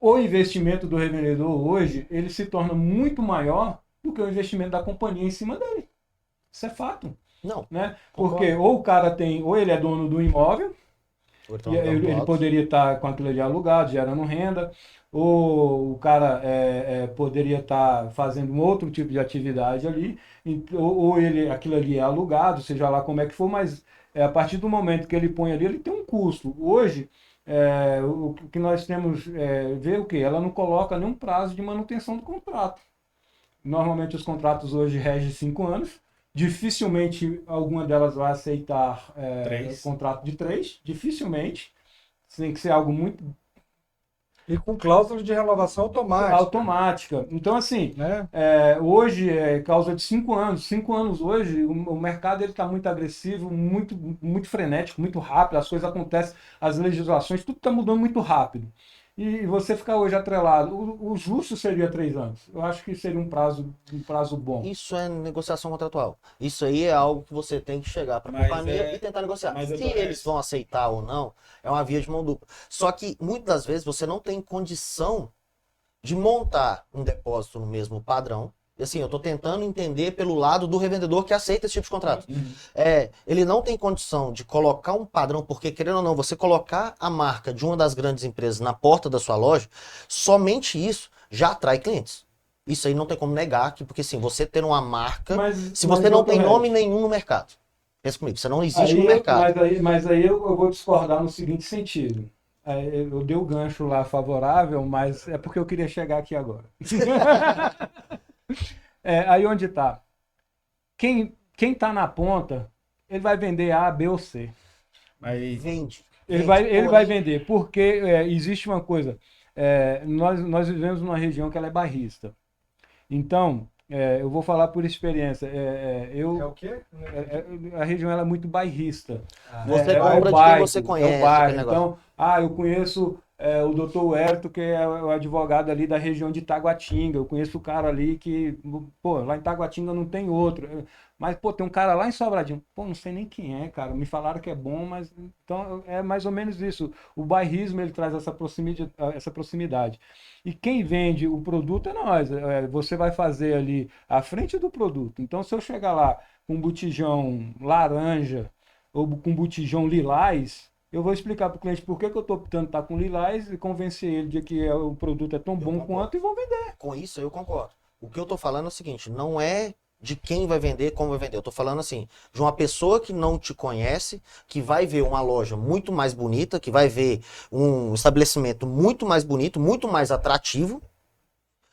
o investimento do revendedor hoje, ele se torna muito maior do que o investimento da companhia em cima dele. Isso é fato. Não. Né? Porque ou o cara tem, ou ele é dono do imóvel, e ele poderia estar com aquilo ali alugado, gerando renda, ou o cara poderia estar fazendo um outro tipo de atividade ali, ou aquilo ali é alugado, seja lá como é que for, mas a partir do momento que ele põe ali, ele tem um custo. Hoje, o que nós temos, ver o quê? Ela não coloca nenhum prazo de manutenção do contrato. Normalmente os contratos hoje regem 5 anos. Dificilmente alguma delas vai aceitar contrato de 3. Dificilmente. Tem que ser algo muito E com cláusula de renovação automática. Então, assim, Né? hoje é causa de 5 anos. 5 anos hoje, o mercado está muito agressivo, muito, muito frenético, muito rápido. As coisas acontecem, as legislações, tudo está mudando muito rápido. E você ficar hoje atrelado, o justo seria 3 anos. Eu acho que seria um prazo bom. Isso é negociação contratual. Isso aí é algo que você tem que chegar para a companhia e tentar negociar. Se eles vão aceitar ou não, é uma via de mão dupla. Só que muitas das vezes você não tem condição de montar um depósito no mesmo padrão. E assim, eu estou tentando entender pelo lado do revendedor que aceita esse tipo de contrato. Ele não tem condição de colocar um padrão, porque querendo ou não, você colocar a marca de uma das grandes empresas na porta da sua loja, somente isso já atrai clientes. Isso aí não tem como negar, porque assim, você ter uma marca, se você não tem nome nenhum no mercado. Pensa comigo, você não existe no mercado. Mas aí eu vou discordar no seguinte sentido. Eu dei o gancho lá favorável, mas é porque eu queria chegar aqui agora. Aí onde está? Quem está na ponta, ele vai vender A, B ou C. Vende. Ele vai vender, porque existe uma coisa. Nós vivemos numa região que ela é bairrista. Então, eu vou falar por experiência. É o quê? A região ela é muito bairrista. Você compra de quem você conhece. Então, eu conheço o doutor Herto, que é o advogado ali da região de Taguatinga. Eu conheço o cara ali que, lá em Taguatinga não tem outro. Mas, tem um cara lá em Sobradinho. Não sei nem quem é, cara. Me falaram que é bom, mas... Então, é mais ou menos isso. O bairrismo, ele traz essa proximidade. E quem vende o produto é nós. Você vai fazer ali à frente do produto. Então, se eu chegar lá com um botijão laranja ou com um botijão lilás, eu vou explicar para o cliente por que eu estou optando estar com Lilás e convencer ele de que o produto é tão bom quanto e vou vender. Com isso eu concordo. O que eu tô falando é o seguinte, não é de quem vai vender, como vai vender. Eu tô falando assim, de uma pessoa que não te conhece, que vai ver uma loja muito mais bonita, que vai ver um estabelecimento muito mais bonito, muito mais atrativo.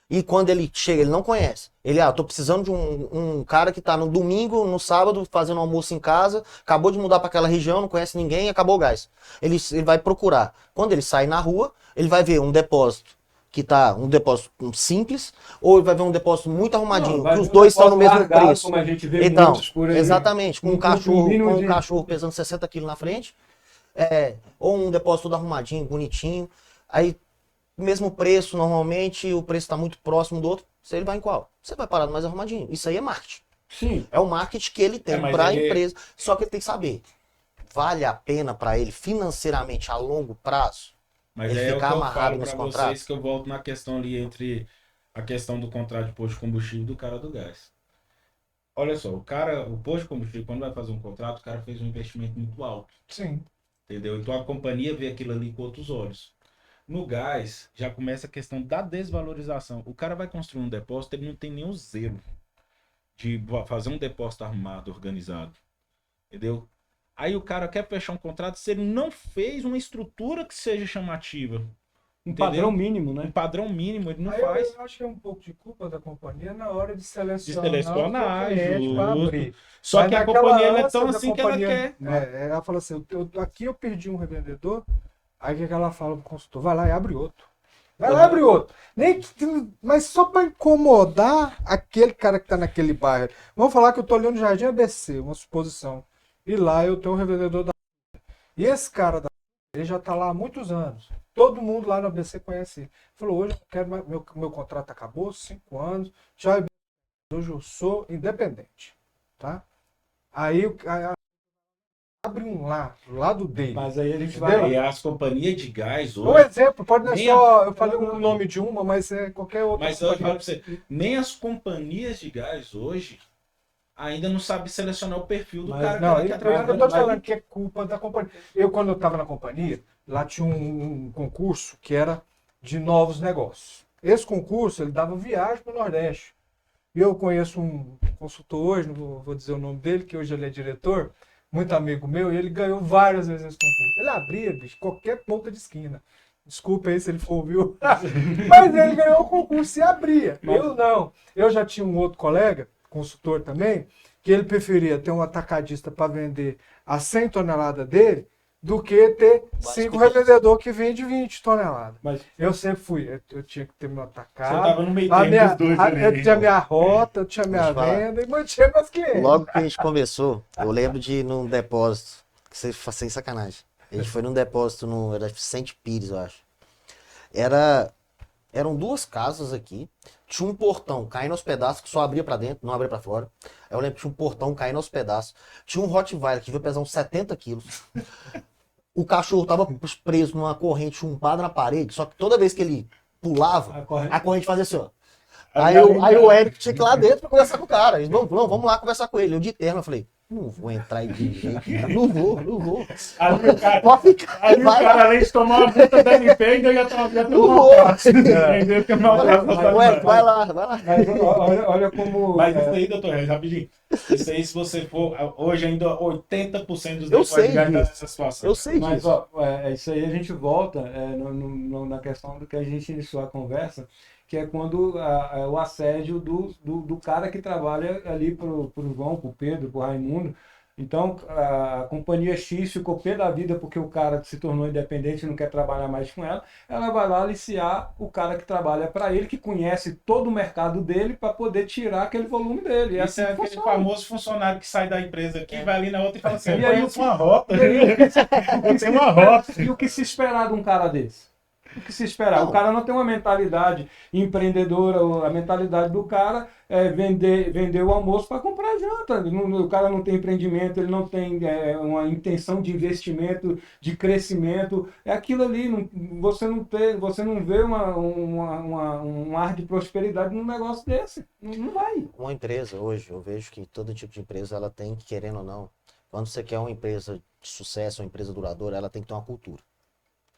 E quando ele chega, ele não conhece. Ele, tô precisando de um cara que tá no domingo, no sábado, fazendo almoço em casa, acabou de mudar para aquela região, não conhece ninguém, acabou o gás. Ele vai procurar. Quando ele sai na rua, ele vai ver um depósito que tá um depósito simples, ou ele vai ver um depósito muito arrumadinho, que os dois estão no mesmo preço. Como a gente vê Então, muitos por aí. exatamente, com um cachorro, de- cachorro pesando 60 quilos na frente, ou um depósito todo arrumadinho, bonitinho, aí mesmo preço normalmente, o preço está muito próximo do outro, ele vai em qual? Você vai parar no mais arrumadinho. Isso aí é marketing. Sim. É o marketing que ele tem mas para a ele- empresa. Só que ele tem que saber, vale a pena para ele financeiramente a longo prazo? Mas Ele aí é o que ficar eu amarrado falo nesse pra contrato? vocês, que eu volto na questão ali entre a questão do contrato de posto de combustível e do cara do gás. Olha só, o posto de combustível, quando vai fazer um contrato, o cara fez um investimento muito alto, Sim. entendeu? Então a companhia vê aquilo ali com outros olhos. No gás, já começa a questão da desvalorização. O cara vai construir um depósito, ele não tem nenhum zelo de fazer um depósito arrumado, organizado, entendeu? Aí o cara quer fechar um contrato se ele não fez uma estrutura que seja chamativa. Um Entendeu? padrão mínimo, Um né? padrão mínimo, ele não Aí faz. eu acho que é um pouco de culpa da companhia na hora de selecionar, selecionar, o cliente para justo. abrir. Só Mas que a naquela companhia ela é ânsia tão da assim que ela companhia, quer. ela fala assim, aqui eu perdi um revendedor, aí o que ela fala pro consultor? Vai lá e abre outro. Vai lá e abre outro. Mas só para incomodar aquele cara que está naquele bairro. Vamos falar que eu estou ali no Jardim ABC, uma suposição. E lá eu tenho um revendedor da... E esse cara ele já está lá há muitos anos. Todo mundo lá no ABC conhece ele. Falou, hoje eu quero meu contrato acabou, 5 anos. Já hoje eu sou independente. Tá? Aí abre um lá, do lado dele. Mas aí a gente Entendeu? vai. E as companhias de gás Um hoje. exemplo, pode não é Nem só. Eu falei o nome de uma, mas é qualquer outra. Mas eu falo companhia. pra você, nem as companhias de gás hoje ainda não sabem selecionar o perfil do Mas cara Não, que eu ela quer não estou trabalhar. falando que é culpa da companhia. Eu, quando eu estava na companhia, lá tinha um concurso que era de novos negócios. Esse concurso, ele dava viagem para o Nordeste. E eu conheço um consultor hoje, não vou dizer o nome dele, que hoje ele é diretor, muito amigo meu, e ele ganhou várias vezes esse concurso. Ele abria, bicho, qualquer ponta de esquina. Desculpa aí se ele for ouvir. Mas ele ganhou o concurso e abria. Eu não. Eu já tinha um outro colega, consultor também, que ele preferia ter um atacadista para vender a 100 toneladas dele do que ter 5 revendedores que vende 20 toneladas. Mas Eu sempre fui, eu tinha que ter meu Você atacado. tava no meio A termo minha, dos dois a- ali. eu tinha minha rota, eu tinha minha Deixa eu falar. venda e mantinha meus clientes. Logo que a gente começou, eu lembro de ir num depósito, que você sem sacanagem. A gente foi num depósito era Vicente Pires, eu acho. Eram duas casas aqui, tinha um portão caindo aos pedaços, que só abria pra dentro, não abria pra fora. Eu lembro que tinha um portão caindo aos pedaços. Tinha um Rottweiler que devia pesar uns 70 quilos. O cachorro tava preso numa corrente chumpada na parede, só que toda vez que ele pulava, a corrente fazia assim, ó. Aí o Eric tinha que ir lá dentro pra conversar com o cara. Eles, vamos lá conversar com ele. Eu de terno, eu falei, não vou entrar aí de jeito nenhum. Não vou. Aí o cara, Pode ficar. aí o Vai cara, lá. além de tomar uma multa da MP, ainda já tava Não vou. Entendeu? Que é maltrato aos O Eric, vai animais. lá, vai lá. Mas olha como. Mas isso aí, doutor Reis, rapidinho. Isso aí, se você for. Hoje ainda 80% dos Eu sei de gás tá disso. nessa situação. Eu sei Mas, disso. ó, isso aí a gente volta na questão do que a gente iniciou a conversa, que é quando o assédio do cara que trabalha ali pro João, pro Pedro, pro Raimundo. Então, a companhia X ficou pé da vida porque o cara se tornou independente e não quer trabalhar mais com ela. Ela vai lá aliciar o cara que trabalha para ele, que conhece todo o mercado dele, para poder tirar aquele volume dele. E Esse é assim aquele funciona. famoso funcionário que sai da empresa aqui, vai ali na outra e fala assim: E eu aí, conheço uma rota. Eu tenho uma rota. E o que se esperar de um cara desse? O que se esperar? Não. O cara não tem uma mentalidade empreendedora, a mentalidade do cara é vender o almoço para comprar janta. O cara não tem empreendimento, ele não tem uma intenção de investimento, de crescimento. É aquilo ali, você não vê um ar de prosperidade num negócio desse. Não vai. Uma empresa hoje, eu vejo que todo tipo de empresa ela tem, querendo ou não, quando você quer uma empresa de sucesso, uma empresa duradoura, ela tem que ter uma cultura.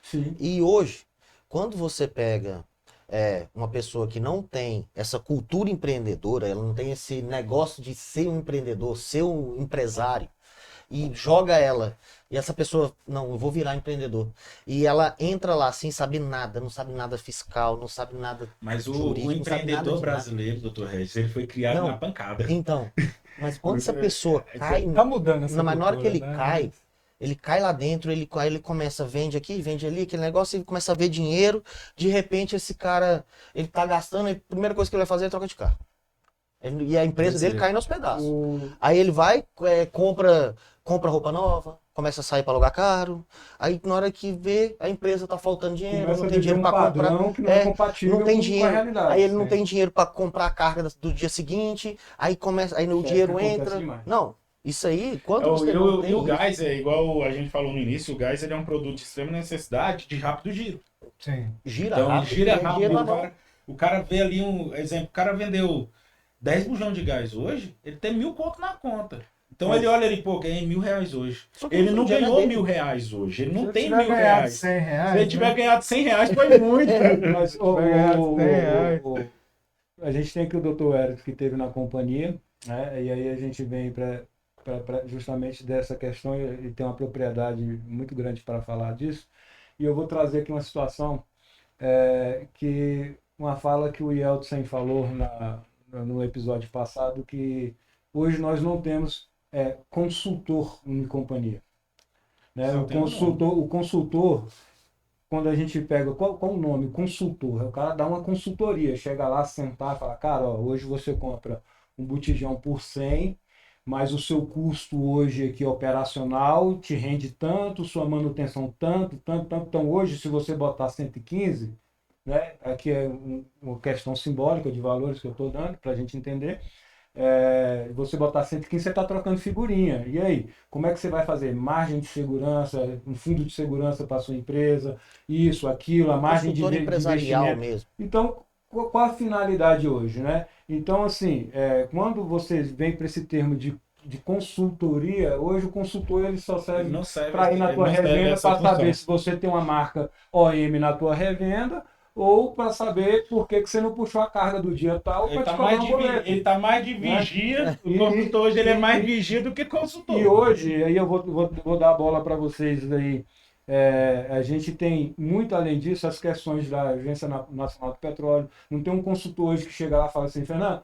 Sim. E hoje, quando você pega uma pessoa que não tem essa cultura empreendedora, ela não tem esse negócio de ser um empreendedor, ser um empresário, e joga ela, e essa pessoa, não, eu vou virar empreendedor. E ela entra lá sem saber nada, não sabe nada fiscal, não sabe nada Mas o jurídico, não sabe nada empreendedor de nada. brasileiro, doutor Regis, ele foi criado Não. na pancada. Então, mas quando essa pessoa cai, Tá mudando essa mas na hora que cultura, ele né? ele cai lá dentro, ele começa, vende aqui, vende ali, aquele negócio, ele começa a ver dinheiro, de repente esse cara, ele tá gastando, a primeira coisa que ele vai fazer é troca de carro. E a empresa dele cai nos pedaços. Aí ele vai, compra roupa nova, começa a sair para alugar caro, aí na hora que vê, a empresa tá faltando dinheiro, Começa não a tem viver dinheiro um para comprar. padrão que não é compatível Não tem com a dinheiro. realidade. Aí ele não tem dinheiro para comprar a carga do dia seguinte, aí o dinheiro acontece entra. demais. Não, isso aí, quando você não tem E o isso, gás, é igual a gente falou no início, o gás ele é um produto de extrema necessidade de rápido giro. Sim. gira Então ele rápido, gira tem rápido. dinheiro na O mão. cara vê ali um exemplo, o cara vendeu 10 bujão de gás hoje, ele tem 1.000 conto na conta. Então ele olha ali, pô, ganhei R$1.000 hoje. Só que Ele o não dinheiro é ganhou dele. R$1.000 hoje, ele não Se tem tiver ganhado R$1.000. R$100, Se ele tiver né? ganhado R$100, foi muito. Mas Vai ganhar 100 reais. a gente tem aqui o Dr. Eric que esteve na companhia, né? E aí a gente vem para justamente dessa questão e tem uma propriedade muito grande para falar disso. E eu vou trazer aqui uma situação que uma fala que o Yeltsin falou no episódio passado, que hoje nós não temos consultor em companhia. Né? Só tem um nome. O consultor, quando a gente pega, qual o nome? Consultor. O cara dá uma consultoria, chega lá, sentar e fala, cara, ó, hoje você compra um botijão por 100, mas o seu custo hoje aqui operacional te rende tanto, sua manutenção tanto, tanto, tanto. Então hoje, se você botar 115, né, aqui é uma questão simbólica de valores que eu estou dando para a gente entender, você botar 115, você está trocando figurinha. E aí, como é que você vai fazer? Margem de segurança, um fundo de segurança para a sua empresa, isso, aquilo, a margem de Consultor empresarial investimento. mesmo. Então, qual a finalidade hoje, né? Então, assim, quando você vem para esse termo de consultoria, hoje o consultor ele só Ele serve não serve, para ir na ele tua não serve revenda essa para saber função. se você tem uma marca OM na tua revenda ou para saber por que você não puxou a carga do dia tal Ele para te tá, cobrar mais um de, boleto. ele tá mais de vigia. O consultor hoje ele é mais vigia do que consultor. E hoje, aí eu vou dar a bola para vocês aí. A gente tem, muito além disso, as questões da Agência Nacional do Petróleo. Não tem um consultor hoje que chega lá e fala assim, Fernando,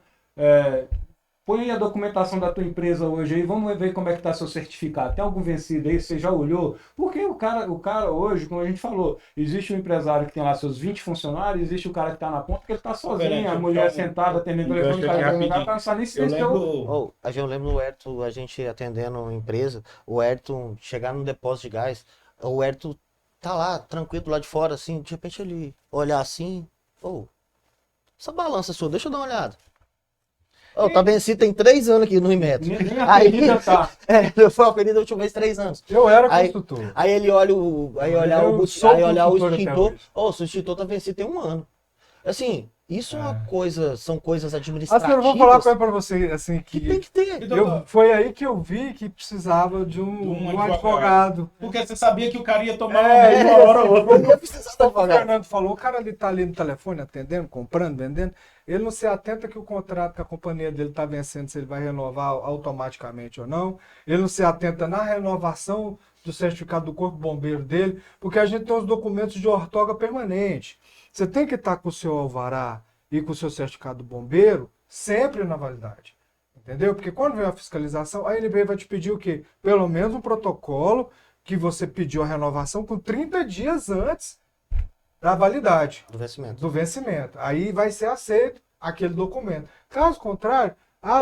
põe aí a documentação da tua empresa hoje aí, vamos ver como é que está seu certificado. Tem algum vencido aí? Você já olhou? Porque o cara hoje, como a gente falou, existe um empresário que tem lá seus 20 funcionários, existe o cara que está na ponta que ele está sozinho, a mulher sentada atendendo o telefone, o cara não está nem se Eu lembro, Eu lembro no Herto, a gente atendendo uma empresa, o Herto chegar no depósito de gás, o Herto tá lá, tranquilo, lá de fora, assim, de repente ele olhar assim, essa balança sua, deixa eu dar uma olhada. Tá vencido tem 3 anos aqui no Inmetro. Nem a ferida tá. Eu fui oferida a última vez 3 anos. Eu era Aí- consultor. Aí ele olha o sou consultor extintor. até hoje. O extintor tá vencido tem 1 ano. Assim, isso é uma coisa, são coisas Assim, administrativas eu vou falar uma coisa pra você, assim, que tem que ter. foi aí que eu vi que precisava de um advogado. porque você sabia que o cara ia tomar É, uma hora ou outra. Eu preciso de O advogado. Fernando falou, o cara ali tá ali no telefone atendendo, comprando, vendendo, ele não se atenta que o contrato com a companhia dele está vencendo, se ele vai renovar automaticamente ou não. Ele não se atenta na renovação do certificado do corpo bombeiro dele, porque a gente tem os documentos de outorga permanente. Você tem que estar com o seu alvará e com o seu certificado do bombeiro sempre na validade. Entendeu? Porque quando vem a fiscalização, a ANB vai te pedir o quê? Pelo menos um protocolo que você pediu a renovação com 30 dias antes da validade, Do vencimento. Aí vai ser aceito aquele documento. Caso contrário,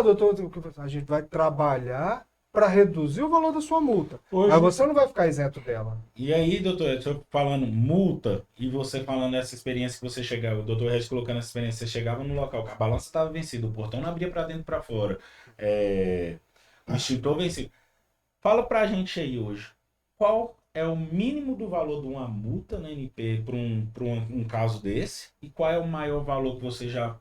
doutor, a gente vai trabalhar para reduzir o valor da sua multa. Hoje- Mas você não vai ficar isento dela. E aí, doutor, eu tô falando multa e você falando essa experiência que você chegava, o doutor Regis colocando essa experiência, você chegava no local, a balança estava vencida, o portão não abria para dentro e para fora, o extintor vencido. Fala pra gente aí hoje, qual é o mínimo do valor de uma multa na NP para um caso desse? E qual é o maior valor que você já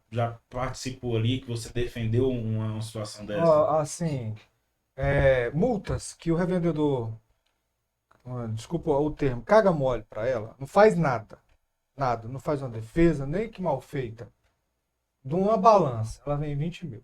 participou ali, que você defendeu uma situação dessa? Assim, multas que o revendedor, desculpa o termo, caga mole para ela, não faz nada, não faz uma defesa, nem que mal feita, de uma balança, ela vem 20 mil.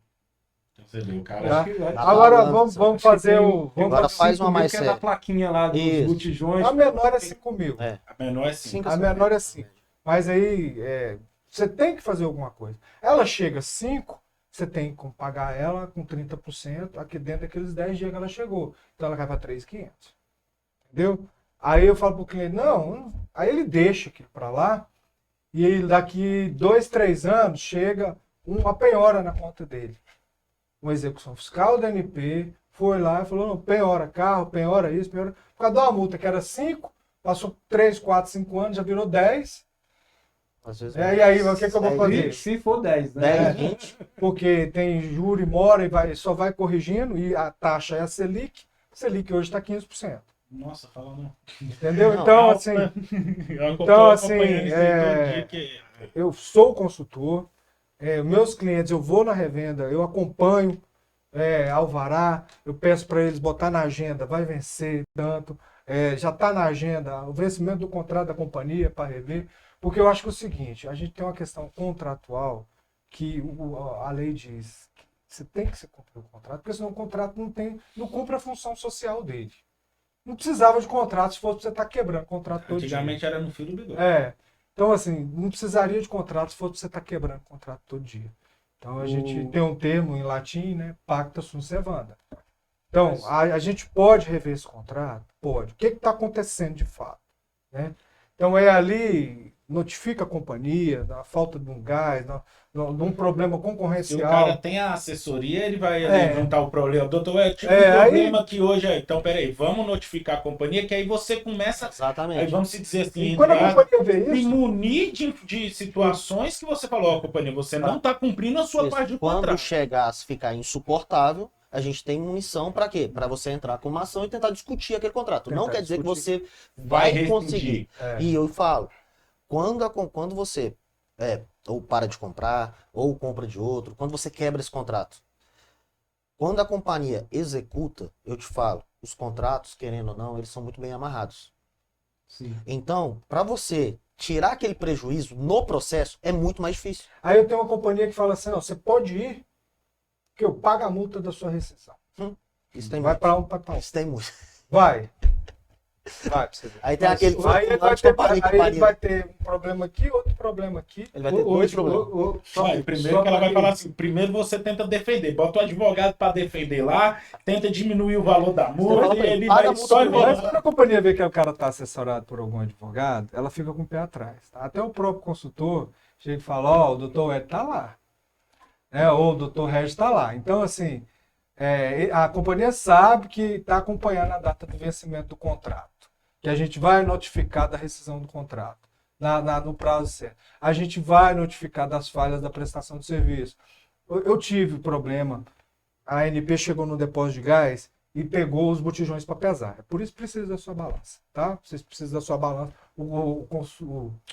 Você vê, o cara. Tá? Acho que- Agora vamos fazer o. Agora faz uma mais que é da séria. plaquinha lá dos Isso. botijões. A menor é 5 mil. A menor é 5. A menor é 5. Mas aí você tem que fazer alguma coisa. Ela chega 5, você tem que pagar ela com 30% aqui dentro daqueles 10 dias que ela chegou. Então ela cai para 3.500. Entendeu? Aí eu falo pro cliente, não. Aí ele deixa aquilo para lá e aí daqui 2, 3 anos chega uma penhora na conta dele. Uma execução fiscal da ANP foi lá e falou, não, penhora carro, penhora isso, penhora... Por causa de uma multa que era 5, passou 3, 4, 5 anos, já virou 10. Às vezes E aí, o que eu vou fazer? Se for 10, né? 10, 20. Porque tem juro e mora e só vai corrigindo, e a taxa é a Selic. Selic hoje está 15%. Nossa, fala não. Entendeu? Não, então, não, assim, Eu Então, assim, acompanhando isso aí todo dia que- eu sou consultor, meus clientes, eu vou na revenda, eu acompanho alvará, eu peço para eles botar na agenda, vai vencer tanto, já está na agenda o vencimento do contrato da companhia para rever, porque eu acho que é o seguinte, a gente tem uma questão contratual que a lei diz que você tem que cumprir o contrato, porque senão o contrato não cumpre a função social dele. Não precisava de contrato se fosse para você estar quebrando contrato todo dia. Antigamente era no fio do bigode. Então, assim, não precisaria de contrato se fosse pra você estar quebrando contrato todo dia. Então, a gente tem um termo em latim, né? Pacta sunt servanda. Então, a gente pode rever esse contrato? Pode. O que está acontecendo de fato? Né? Então, ali, notifica a companhia da falta de um gás, de um problema Se o concorrencial. cara tem a assessoria, ele vai ali juntar o problema. Doutor, eu tive um aí- problema aqui hoje. Então, peraí, vamos notificar a companhia, que aí você começa. Aí Exatamente. vamos se dizer assim, E quando a entre companhia vê se isso, munir de situações que você falou, ó, companhia, você não está cumprindo a sua Isso. parte do Quando contrato. chegar a ficar insuportável, a gente tem munição para quê? Para você entrar com uma ação e tentar discutir aquele contrato. Não Tentar quer dizer que discutir. você vai rescindir. conseguir. E eu falo, quando você ou para de comprar, ou compra de outro, quando você quebra esse contrato, quando a companhia executa, eu te falo, os contratos, querendo ou não, eles são muito bem amarrados. Sim. Então, para você tirar aquele prejuízo no processo, é muito mais difícil. aí eu tenho uma companhia que fala assim, não, você pode ir, que eu pago a multa da sua rescisão. Isso tem Vai muito. para um, para outro. Isso tem muito. Vai pra você ver. Aí tem aquele Aí ele vai que eu ter, parei, aí ele vai ter um problema aqui, outro problema aqui. Ele vai ter dois problemas. Vai, primeiro que ela vai falar assim, primeiro você tenta defender, bota o advogado para defender lá, tenta diminuir o valor da multa fala e pra ele, ele paga vai a multa só primeiro. Mas enrolar. quando a companhia vê que o cara está assessorado por algum advogado, ela fica com o pé atrás. Tá? Até o próprio consultor chega e fala, ó, o doutor Ed está lá. Ou o doutor Regis está lá. Então, assim, a companhia sabe que está acompanhando a data do vencimento do contrato. Que a gente vai notificar da rescisão do contrato no prazo certo. A gente vai notificar das falhas da prestação de serviço. Eu tive problema, a ANP chegou no depósito de gás e pegou os botijões para pesar. É por isso que precisa da sua balança, tá? Vocês precisam da sua balança. O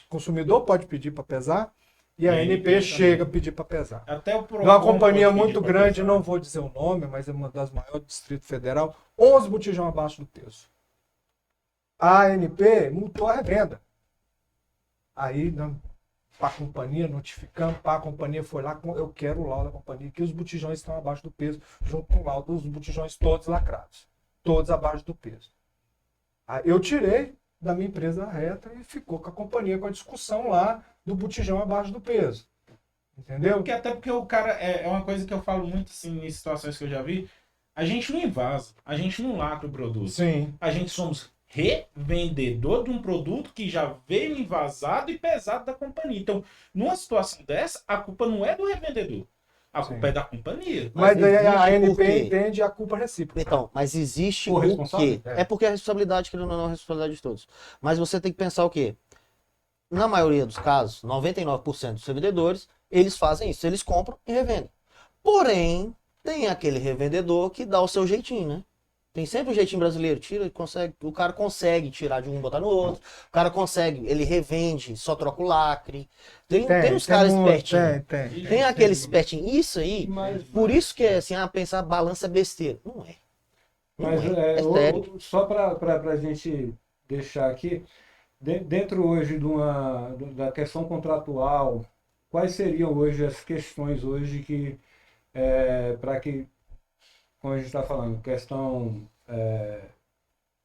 consumidor pode pedir para pesar e a ANP chega a pedir para pesar. Até o De uma PROCON companhia pode pedir muito pra grande, pesar. não vou dizer o nome, mas é uma das maiores do Distrito Federal, 11 botijões abaixo do peso. A ANP multou a revenda. Aí, para a companhia, notificando, a companhia foi lá, eu quero o laudo da companhia, que os botijões estão abaixo do peso, junto com o laudo dos botijões todos lacrados. Todos abaixo do peso. Aí eu tirei da minha empresa a reta e ficou com a companhia com a discussão lá do botijão abaixo do peso. Entendeu? Até porque o cara, é uma coisa que eu falo muito assim, em situações que eu já vi, a gente não invasa, a gente não lacra o produto. Sim. A gente somos revendedor de um produto que já veio invasado e pesado da companhia. Então, numa situação dessa, a culpa não é do revendedor. A Sim. culpa é da companhia. Mas daí a existe por ANP quê? entende a culpa recíproca. Então, mas existe O o responsável? quê? É porque a responsabilidade, querendo ou não, é a responsabilidade de todos. Mas você tem que pensar o quê? Na maioria dos casos, 99% dos revendedores, eles fazem isso. Eles compram e revendem. Porém, tem aquele revendedor que dá o seu jeitinho, né? Tem sempre o jeitinho brasileiro. O cara consegue tirar de um e botar no outro. O cara consegue, ele revende, só troca o lacre. Tem uns caras espertinhos. Tem aquele espertinho. Isso aí, por isso que é assim, pensar balança é besteira. Não é. Não Mas é sério. só para a gente deixar aqui, dentro hoje da questão contratual, quais seriam hoje as questões hoje que, para que, como a gente está falando, questão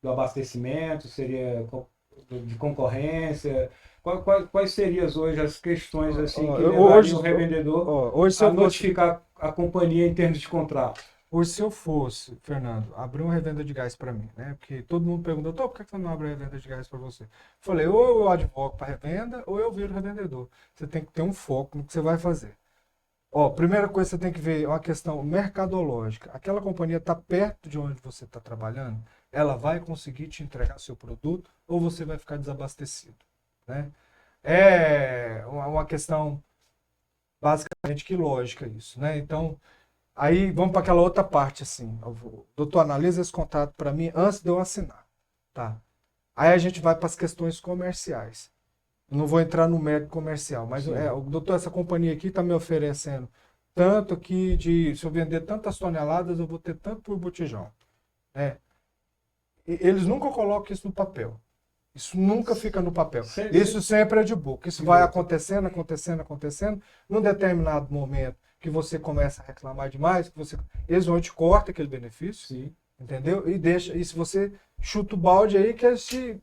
do abastecimento, seria de concorrência, quais seriam hoje as questões assim que levariam o revendedor hoje, se a eu fosse, notificar a companhia em termos de contrato? hoje, se eu fosse, Fernando, abrir uma revenda de gás para mim, né? Porque todo mundo perguntou, por que você não abre revenda de gás para você? Falei, ou eu advogo para revenda, ou eu viro revendedor. Você tem que ter um foco no que você vai fazer. Ó, primeira coisa que você tem que ver é uma questão mercadológica. Aquela companhia está perto de onde você está trabalhando, ela vai conseguir te entregar seu produto ou você vai ficar desabastecido, né? É uma questão basicamente que lógica isso, né? Então, aí vamos para aquela outra parte assim. Doutor, analisa esse contrato para mim antes de eu assinar, tá? Aí a gente vai para as questões comerciais. Eu não vou entrar no mérito comercial, mas doutor, essa companhia aqui está me oferecendo tanto aqui se eu vender tantas toneladas, eu vou ter tanto por botijão, né? E eles nunca colocam isso no papel. Isso nunca fica no papel. Isso sempre é de boca. Isso vai acontecendo. Num determinado momento que você começa a reclamar demais, eles vão te cortar aquele benefício, Sim. entendeu? E se você chuta o balde aí, que eles te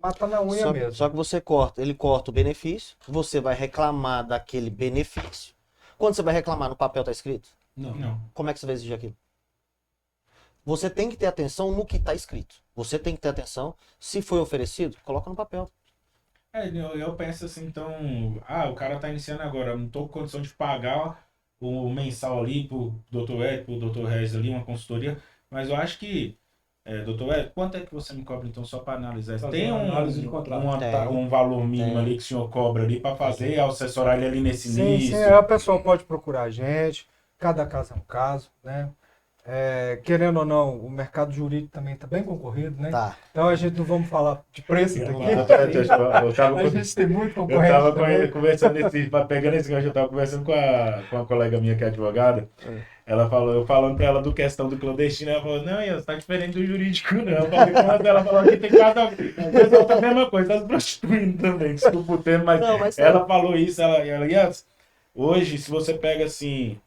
matam na unha mesmo. Só que ele corta o benefício, você vai reclamar daquele benefício. Quando você vai reclamar, no papel está escrito? Não. Como é que você vai exigir aquilo? Você tem que ter atenção no que está escrito. Você tem que ter atenção, se foi oferecido, coloca no papel. Eu penso assim, então, o cara tá iniciando agora, não tô com condição de pagar o mensal ali pro Dr. Ed, pro Dr. Regis ali, uma consultoria, mas eu acho que, Dr. Ed, quanto é que você me cobra então só para analisar? Tem análise de contrato. um valor mínimo ali que o senhor cobra ali para fazer, assessorar ele ali nesse início? Sim, a pessoa pode procurar a gente, cada caso é um caso, né? Querendo ou não, o mercado jurídico também está bem concorrido, né? Tá. Então a gente não vamos falar de preço daqui. A gente tem muito concorrente. Eu estava conversando pegando esse gancho, eu estava conversando com uma colega minha que é advogada. Ela falou, eu falando para ela do questão do clandestino, ela falou, não, você tá diferente do jurídico, não. Eu falei, quando ela falou que tem cada. O pessoal tá a mesma coisa, tá se prostituindo também, desculpa o termo, mas ela falou isso, hoje, se você pega assim,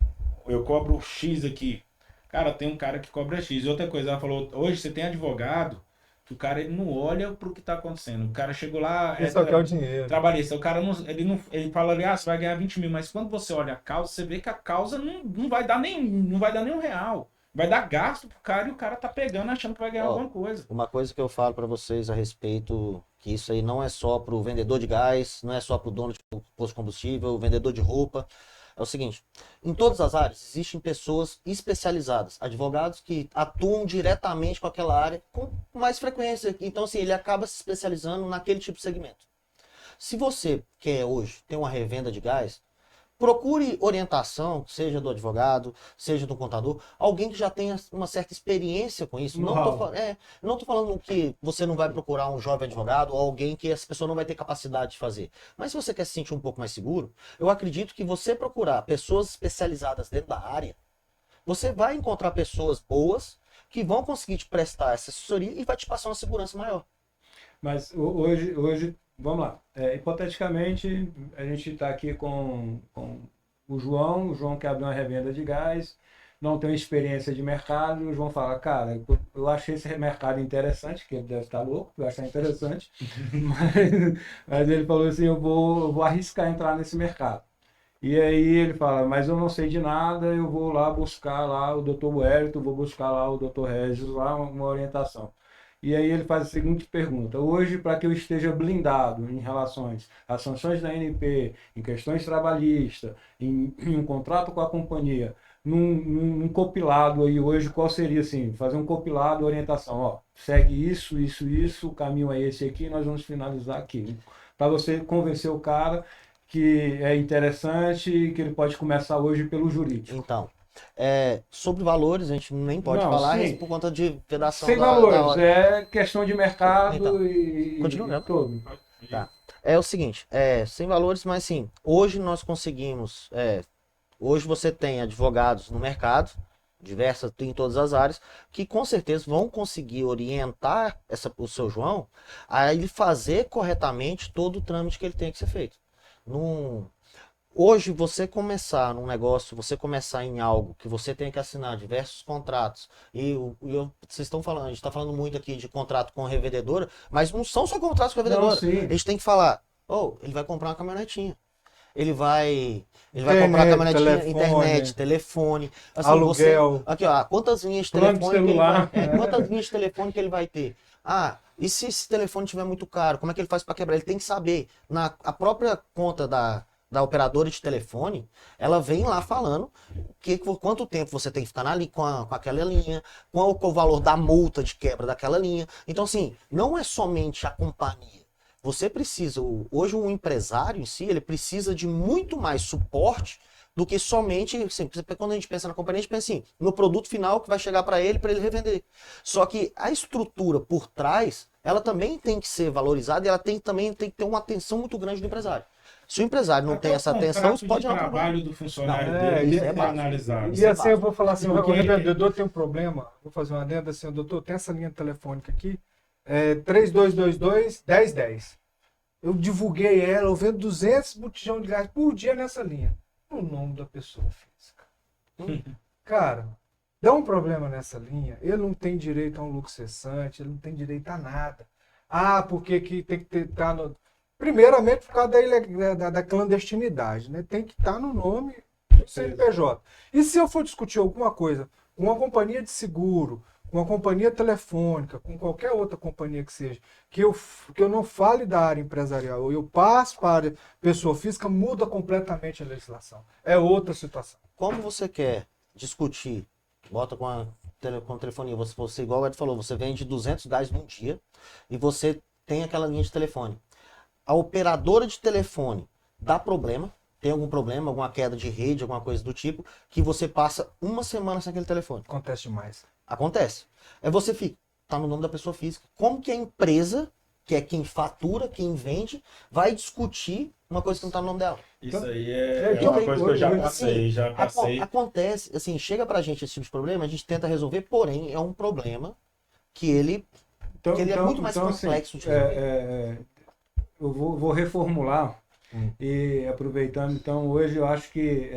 eu cobro X aqui. Cara, tem um cara que cobra X. E outra coisa, ela falou, hoje você tem advogado, que o cara ele não olha pro que tá acontecendo. O cara chegou lá... Ele só quer o dinheiro. Trabalhista. O cara ele fala ali, você vai ganhar 20 mil, mas quando você olha a causa, você vê que a causa não vai dar nenhum real. Vai dar gasto pro cara e o cara tá pegando achando que vai ganhar alguma coisa. Uma coisa que eu falo para vocês a respeito, que isso aí não é só pro vendedor de gás, não é só pro dono de posto de combustível, vendedor de roupa. É o seguinte, em todas as áreas existem pessoas especializadas, advogados que atuam diretamente com aquela área com mais frequência. Então, assim, ele acaba se especializando naquele tipo de segmento. Se você quer hoje ter uma revenda de gás, procure orientação, seja do advogado, seja do contador, alguém que já tenha uma certa experiência com isso. Não estou falando que você não vai procurar um jovem advogado ou alguém que essa pessoa não vai ter capacidade de fazer. Mas se você quer se sentir um pouco mais seguro, eu acredito que você procurar pessoas especializadas dentro da área, você vai encontrar pessoas boas que vão conseguir te prestar essa assessoria e vai te passar uma segurança maior. Mas hoje vamos lá. Hipoteticamente, a gente está aqui com o João quer abrir uma revenda de gás, não tem experiência de mercado, e o João fala, cara, eu achei esse mercado interessante, que ele deve estar louco, eu achei interessante, mas ele falou assim, eu vou arriscar entrar nesse mercado. E aí ele fala, mas eu não sei de nada, eu vou lá buscar lá o Dr. Wellington, vou buscar lá o Dr. Regis, lá uma orientação. E aí ele faz a seguinte pergunta, hoje para que eu esteja blindado em relação às sanções da ANP, em questões trabalhistas, em um contrato com a companhia, num compilado aí hoje, qual seria assim, fazer um compilado, orientação, ó, segue isso, o caminho é esse aqui, nós vamos finalizar aqui. Para você convencer o cara que é interessante e que ele pode começar hoje pelo jurídico. Então, sobre valores, a gente nem pode falar por conta de vedação. Sem valores, é questão de mercado então, e todo. Tá. É o seguinte, sem valores, mas sim, hoje nós conseguimos, hoje você tem advogados no mercado, diversas, em todas as áreas, que com certeza vão conseguir orientar o seu João a ele fazer corretamente todo o trâmite que ele tem que ser feito. Hoje, você começar num negócio, você começar em algo que você tem que assinar diversos contratos, vocês estão falando, a gente está falando muito aqui de contrato com a revendedora, mas não são só contratos com a revendedora. A gente tem que falar, ele vai comprar uma caminhonetinha. Ele vai comprar uma caminhonetinha, internet, telefone, assim, aluguel. Aqui, ó, quantas linhas de telefone quantas linhas de telefone que ele vai ter? E se esse telefone estiver muito caro, como é que ele faz para quebrar? Ele tem que saber. A própria conta da operadora de telefone, ela vem lá falando quanto tempo você tem que ficar ali com aquela linha, qual é o valor da multa de quebra daquela linha. Então, assim, não é somente a companhia. Você precisa, hoje um empresário em si, ele precisa de muito mais suporte do que somente, assim, quando a gente pensa na companhia, a gente pensa assim, no produto final que vai chegar para ele revender. Só que a estrutura por trás, ela também tem que ser valorizada e ela também tem que ter uma atenção muito grande do empresário. Se o empresário não tem essa atenção, isso pode dar trabalho do funcionário dele é analisado. E assim eu vou falar assim, o revendedor tem um problema, vou fazer uma adenda assim, doutor, tem essa linha telefônica aqui, 3222-1010. Eu divulguei ela, eu vendo 200 botijão de gás por dia nessa linha. O nome da pessoa física. Cara, dá um problema nessa linha, ele não tem direito a um lucro cessante, ele não tem direito a nada. Porque que tem que estar no... Primeiramente, por causa da clandestinidade, né? Tem que estar no nome do CNPJ. E se eu for discutir alguma coisa com uma companhia de seguro, com uma companhia telefônica, com qualquer outra companhia que seja, que eu não fale da área empresarial, eu passo para a pessoa física, muda completamente a legislação. É outra situação. Como você quer discutir, bota com telefonia, você igual o Ed falou, você vende 200 gás num dia e você tem aquela linha de telefone. A operadora de telefone dá problema, tem algum problema, alguma queda de rede, alguma coisa do tipo, que você passa uma semana sem aquele telefone. Acontece demais. Acontece. Você fica, tá no nome da pessoa física. Como que a empresa, que é quem fatura, quem vende, vai discutir uma coisa que não tá no nome dela? Isso aí é uma coisa que eu já passei. Acontece, assim, chega pra gente esse tipo de problema, a gente tenta resolver, porém é um problema que ele é muito mais complexo de resolver. Eu vou reformular e aproveitando, então, hoje eu acho que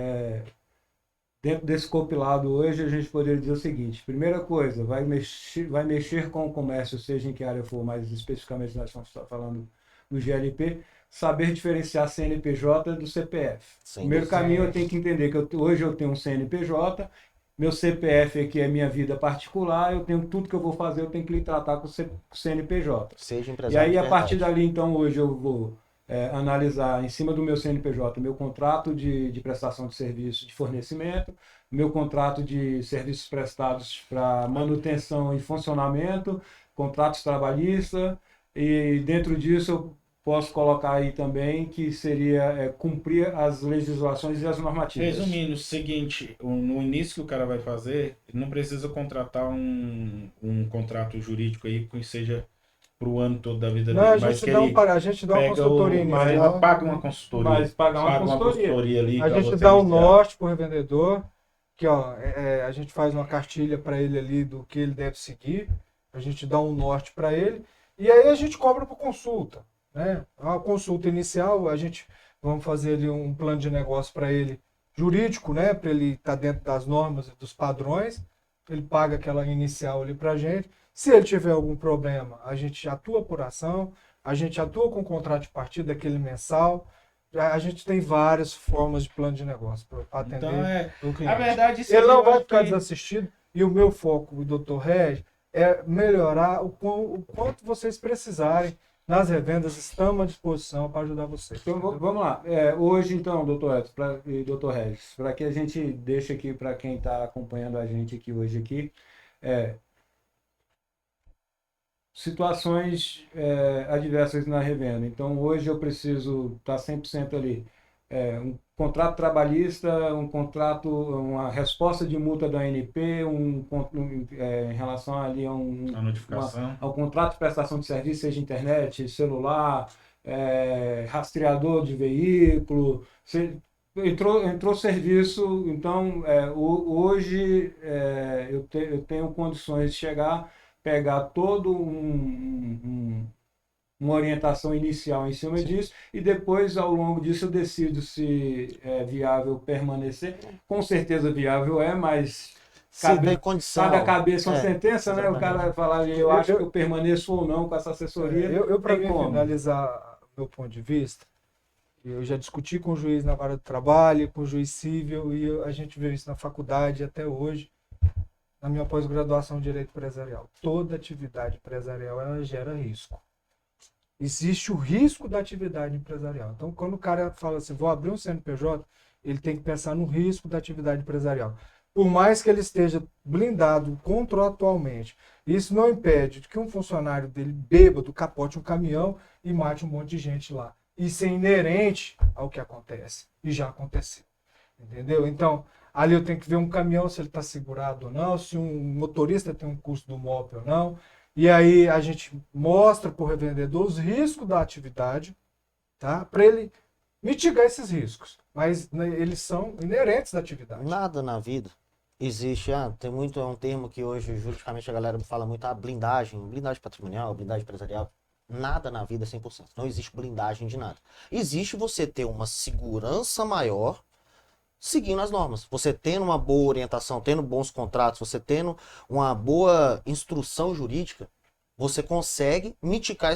dentro desse compilado hoje a gente poderia dizer o seguinte: primeira coisa, vai mexer com o comércio, seja em que área for, mais especificamente nós estamos falando do GLP, saber diferenciar CNPJ do CPF. Primeiro caminho, eu tenho que entender que hoje eu tenho um CNPJ, meu CPF aqui é minha vida particular, eu tenho tudo que eu vou fazer, eu tenho que lhe tratar com o CNPJ. Seja empresário. E aí, a partir dali, então, hoje eu vou analisar em cima do meu CNPJ, meu contrato de prestação de serviço de fornecimento, meu contrato de serviços prestados para manutenção e funcionamento, contratos trabalhistas, e dentro disso eu posso colocar aí também que seria cumprir as legislações e as normativas. Resumindo, o seguinte, no início que o cara vai fazer, ele não precisa contratar um contrato jurídico aí que seja para o ano todo da vida dele. A gente dá uma consultoria inicial. Paga uma consultoria. Mas paga uma consultoria ali. A gente dá um norte para o revendedor, que a gente faz uma cartilha para ele ali do que ele deve seguir, a gente dá um norte para ele, e aí a gente cobra por consulta. Né? A consulta inicial, vamos fazer ali um plano de negócio para ele jurídico, né? Para ele estar dentro das normas e dos padrões, ele paga aquela inicial ali para a gente. Se ele tiver algum problema, a gente atua por ação, a gente atua com contrato de partida, aquele mensal, a gente tem várias formas de plano de negócio para atender o cliente. A verdade, ele não vai ficar desassistido, e o meu foco, o Dr. Reg, é melhorar o quanto vocês precisarem. Nas revendas, estamos à disposição para ajudar vocês. Então, vamos lá. Hoje, então, doutor Edson e doutor Regis, para que a gente deixe aqui para quem está acompanhando a gente aqui hoje, situações adversas na revenda. Então, hoje eu preciso estar 100% ali. Um contrato trabalhista, uma resposta de multa da ANP, em relação ali a notificação. ao contrato de prestação de serviço, seja internet, celular, rastreador de veículo, Entrou serviço, então hoje eu tenho condições de chegar, pegar todo uma orientação inicial em cima disso e depois, ao longo disso, eu decido se é viável permanecer. Com certeza viável mas Se tem condição. cada cabeça uma sentença, né? O exatamente. cara vai falar, eu acho que eu permaneço ou não com essa assessoria. Para tem mim como. finalizar meu ponto de vista, eu já discuti com o juiz na vara do trabalho, com o juiz civil, e a gente vê isso na faculdade até hoje, na minha pós-graduação em Direito Empresarial. Toda atividade empresarial ela gera risco. Existe o risco da atividade empresarial. Então, quando o cara fala assim, vou abrir um CNPJ, ele tem que pensar no risco da atividade empresarial. Por mais que ele esteja blindado contratualmente, isso não impede que um funcionário dele bêbado capote um caminhão e mate um monte de gente lá. Isso é inerente ao que acontece. E já aconteceu. Entendeu? Então, ali eu tenho que ver um caminhão se ele está segurado ou não, se um motorista tem um custo do MOP ou não. E aí a gente mostra para o revendedor os riscos da atividade, tá? Para ele mitigar esses riscos. Mas eles são inerentes da atividade. Nada na vida existe, tem muito, é um termo que hoje juridicamente a galera fala muito, blindagem patrimonial, blindagem empresarial. Nada na vida é 100%. Não existe blindagem de nada. Existe você ter uma segurança maior seguindo as normas. Você tendo uma boa orientação, tendo bons contratos, você tendo uma boa instrução jurídica, você consegue mitigar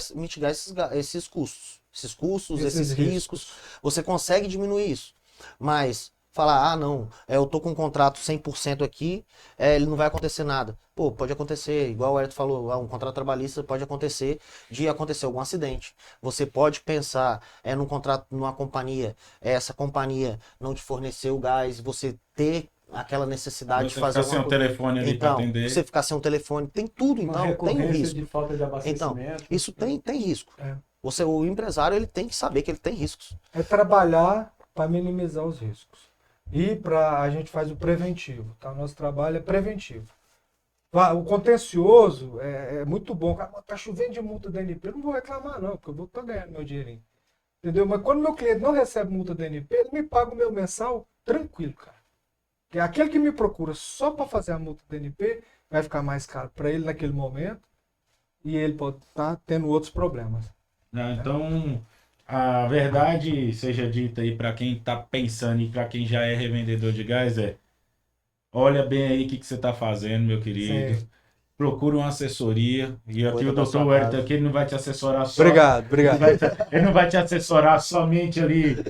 esses custos. Esses riscos. Você consegue diminuir isso. Mas falar, não, eu tô com um contrato 100% aqui, ele não vai acontecer nada. Pô, pode acontecer, igual o Hélio falou, um contrato trabalhista pode acontecer de acontecer algum acidente. Você pode pensar num contrato, numa companhia, essa companhia não te forneceu o gás, você ter aquela necessidade de fazer alguma coisa. Sem um telefone ali para atender. Você ficar sem um telefone, tem tudo, então, tem um risco. De falta de abastecimento. Então, isso tem risco. O empresário, ele tem que saber que ele tem riscos. É trabalhar para minimizar os riscos. E a gente faz o preventivo, tá? O nosso trabalho é preventivo. O contencioso é muito bom. Tá chovendo de multa da NP, eu não vou reclamar não, porque eu vou estar ganhando meu dinheirinho. Entendeu? Mas quando meu cliente não recebe multa da NP, ele me paga o meu mensal tranquilo, cara. Porque aquele que me procura só para fazer a multa da NP, vai ficar mais caro para ele naquele momento e ele pode estar tendo outros problemas. Então, a verdade seja dita aí para quem está pensando e para quem já é revendedor de gás olha bem aí o que você está fazendo, meu querido. Sim. Procura uma assessoria. E aqui o doutor Wellington aqui, ele não vai te assessorar só. Obrigado. Ele não vai te assessorar somente ali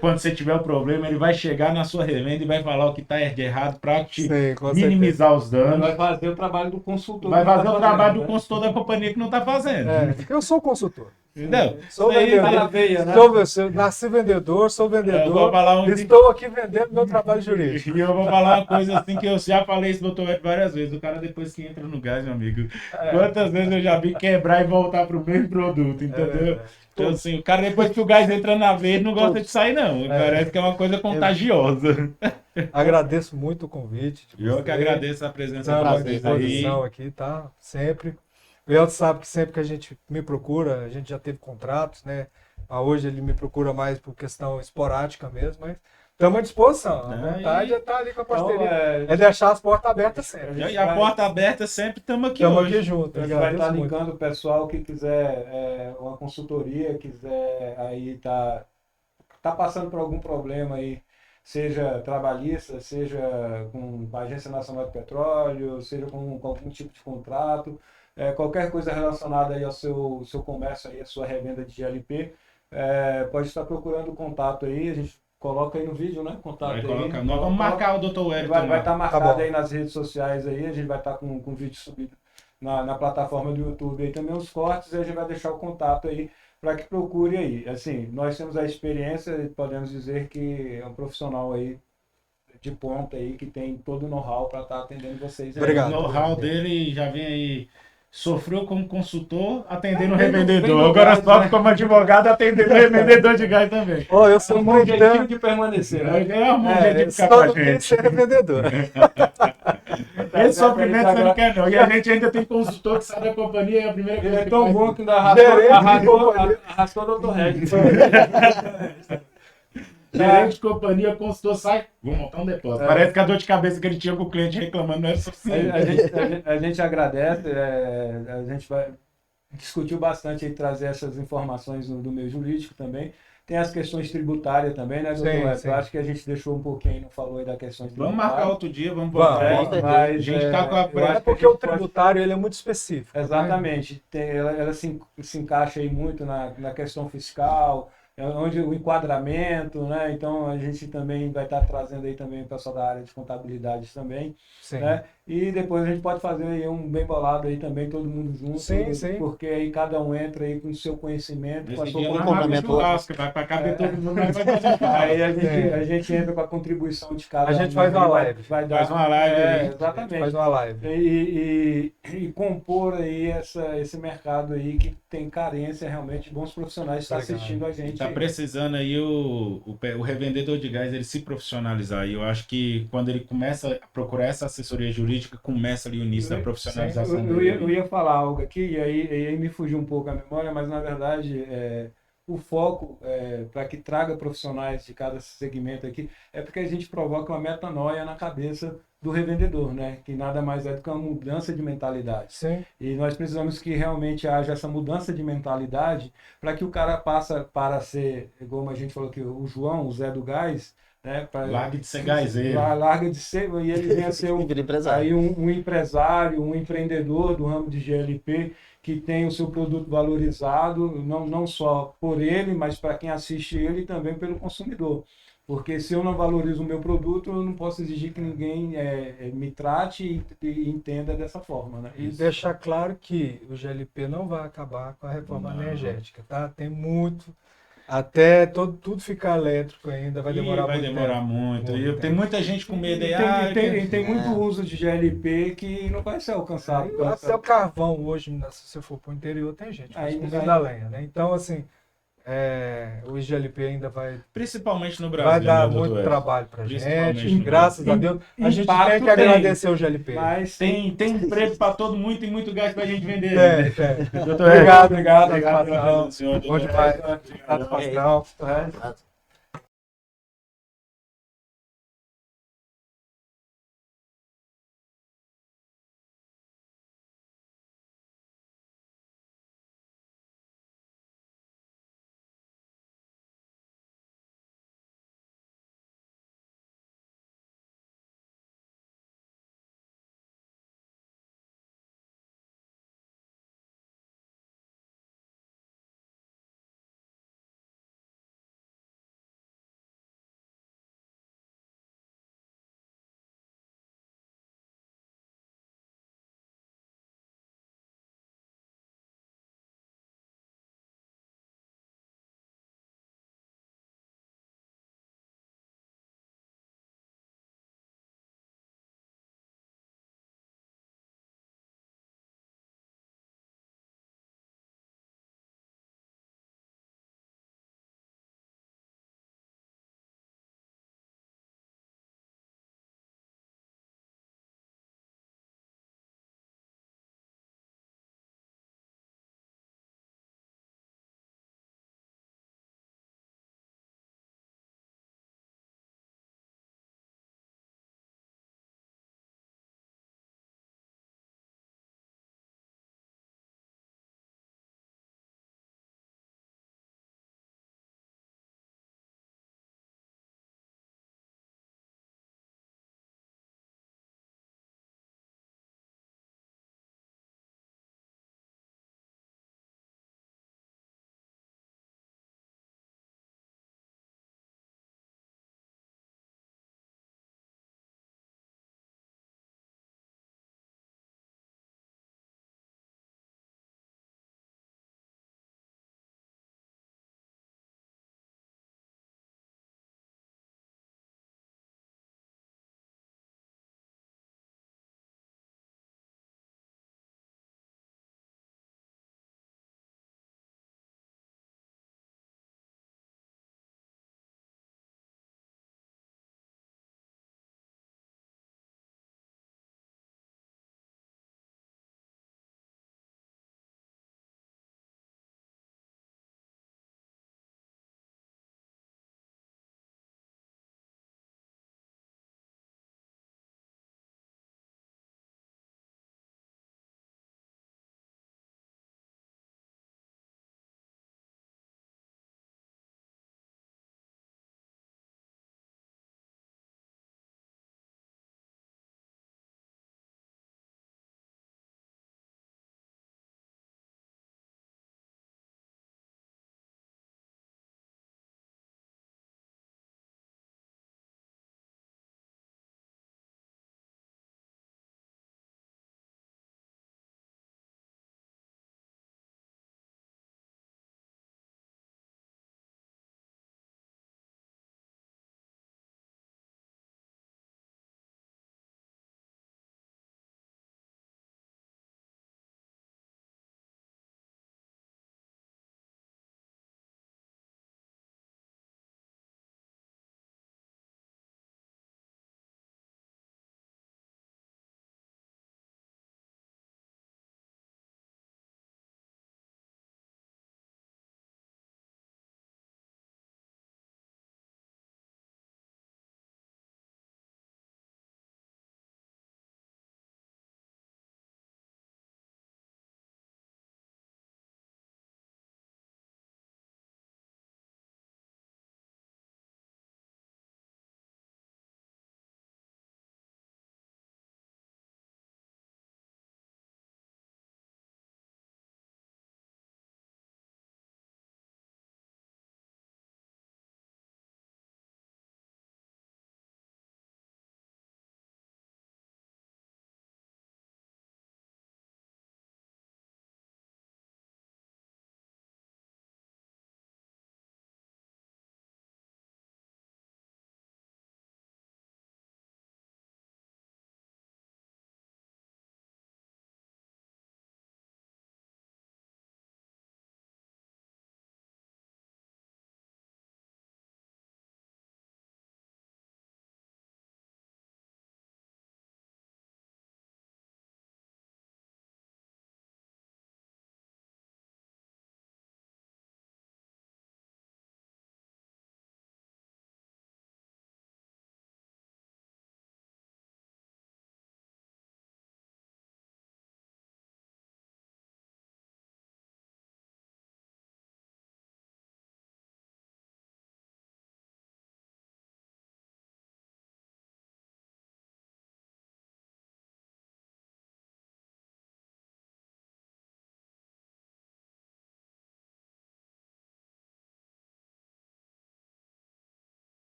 quando você tiver o problema. Ele vai chegar na sua revenda e vai falar o que está de errado para te minimizar os danos. Vai fazer o trabalho do consultor. Vai fazer o trabalho do consultor da companhia que não está fazendo. Eu sou consultor. Entendeu? Sou vendedor. Na veia, né? Nasci vendedor, sou vendedor. Vou falar estou aqui vendendo meu trabalho jurídico. E eu vou falar uma coisa assim que eu já falei isso, doutor, várias vezes. O cara depois que entra no gás, meu amigo, quantas vezes eu já vi quebrar e voltar pro mesmo produto, entendeu? Então, assim, o cara depois que o gás entra na veia, ele não gosta de sair, não. Parece que é uma coisa contagiosa. Agradeço muito o convite. Eu que agradeço a presença de vocês aí. Aqui, tá? Sempre. O Elton sabe que sempre que a gente me procura, a gente já teve contratos, né? Mas hoje ele me procura mais por questão esporádica mesmo, mas estamos à disposição. A vontade é estar ali com a parceria. Então, é deixar as portas abertas sempre. E a porta aberta sempre, estamos aqui hoje. Aqui junto. A gente vai estar linkando o pessoal que quiser uma consultoria, quiser aí tá passando por algum problema aí, seja trabalhista, seja com a Agência Nacional de Petróleo, seja com algum tipo de contrato. Qualquer coisa relacionada aí ao seu comércio, aí, a sua revenda de GLP, pode estar procurando contato aí, a gente coloca aí no vídeo, né? Contato aí. Nós vamos marcar o Dr. Wellington. Vai estar marcado aí nas redes sociais aí, a gente vai estar com o vídeo subido na plataforma do YouTube aí também, os cortes, e a gente vai deixar o contato aí para que procure aí. Assim, nós temos a experiência e podemos dizer que é um profissional aí de ponta aí, que tem todo o know-how para estar atendendo vocês aí. Obrigado. O know-how dele já vem aí. Sofreu como consultor, atendendo o revendedor. Agora sofre como advogado, atendendo o revendedor de gás também. Eu sou um objetivo de permanecer. É um objetivo de ficar com a gente. Ser revendedor. Esse sofrimento você não quer, não. E a gente ainda tem consultor que sai da companhia e a primeira coisa. Ele é tão bom que ainda arrastou o Dr. Regis. Gerente de companhia, consultor, sai, vou montar um depósito. Parece que a dor de cabeça que ele tinha com o cliente reclamando não era suficiente. A gente agradece, a gente discutiu bastante aí, trazer essas informações do meio jurídico também. Tem as questões tributárias também, né, doutor? Eu acho que a gente deixou um pouquinho, não falou aí da questão tributária. Vamos marcar outro dia, vamos voltar. Mas a gente está com a... É porque o tributário ele é muito específico. Exatamente. Né? Ela se encaixa aí muito na questão fiscal, onde o enquadramento, né? Então a gente também vai estar trazendo aí também o pessoal da área de contabilidade também, né? E depois a gente pode fazer aí um bem bolado aí também, todo mundo junto, porque aí cada um entra aí com o seu conhecimento, com a sua churrasco, vai para caber todo mundo, mas vai fazer aí a gente entra com a contribuição de cada um. A gente faz uma live. Faz uma live. Exatamente. Faz uma live. E compor aí esse mercado aí que tem carência realmente de bons profissionais que estão assistindo a gente. Está precisando aí o revendedor de gás ele se profissionalizar. E eu acho que quando ele começa a procurar essa assessoria jurídica, começa ali o início da profissionalização dele. Eu ia falar algo aqui, e aí me fugiu um pouco a memória, mas na verdade o foco para que traga profissionais de cada segmento aqui é porque a gente provoca uma metanoia na cabeça do revendedor, né? Que nada mais é do que uma mudança de mentalidade. Sim. E nós precisamos que realmente haja essa mudança de mentalidade para que o cara passe para ser, como a gente falou aqui, o João, o Zé do Gás, né? Larga de ser gazeiro. Larga de ser, e ele venha a ser um empresário, um empreendedor do ramo de GLP, que tem o seu produto valorizado, não só por ele, mas para quem assiste ele e também pelo consumidor. Porque se eu não valorizo o meu produto, eu não posso exigir que ninguém me trate e entenda dessa forma. Né? E deixar claro que o GLP não vai acabar com a reforma energética, tá? Tem muito... Até tudo ficar elétrico ainda, vai demorar muito. E tem muita gente com medo. Tem muito uso de GLP que não vai ser alcançado. Até o carvão hoje, se você for para o interior, tem gente com medo da lenha, né? Então, assim, o GLP ainda vai... Principalmente no Brasil. Vai dar muito trabalho para a gente, graças a Deus. A gente tem que agradecer o GLP. Mas tem emprego para todo mundo e muito gás para a gente vender. Obrigado. Obrigado. Bom demais. Satisfação.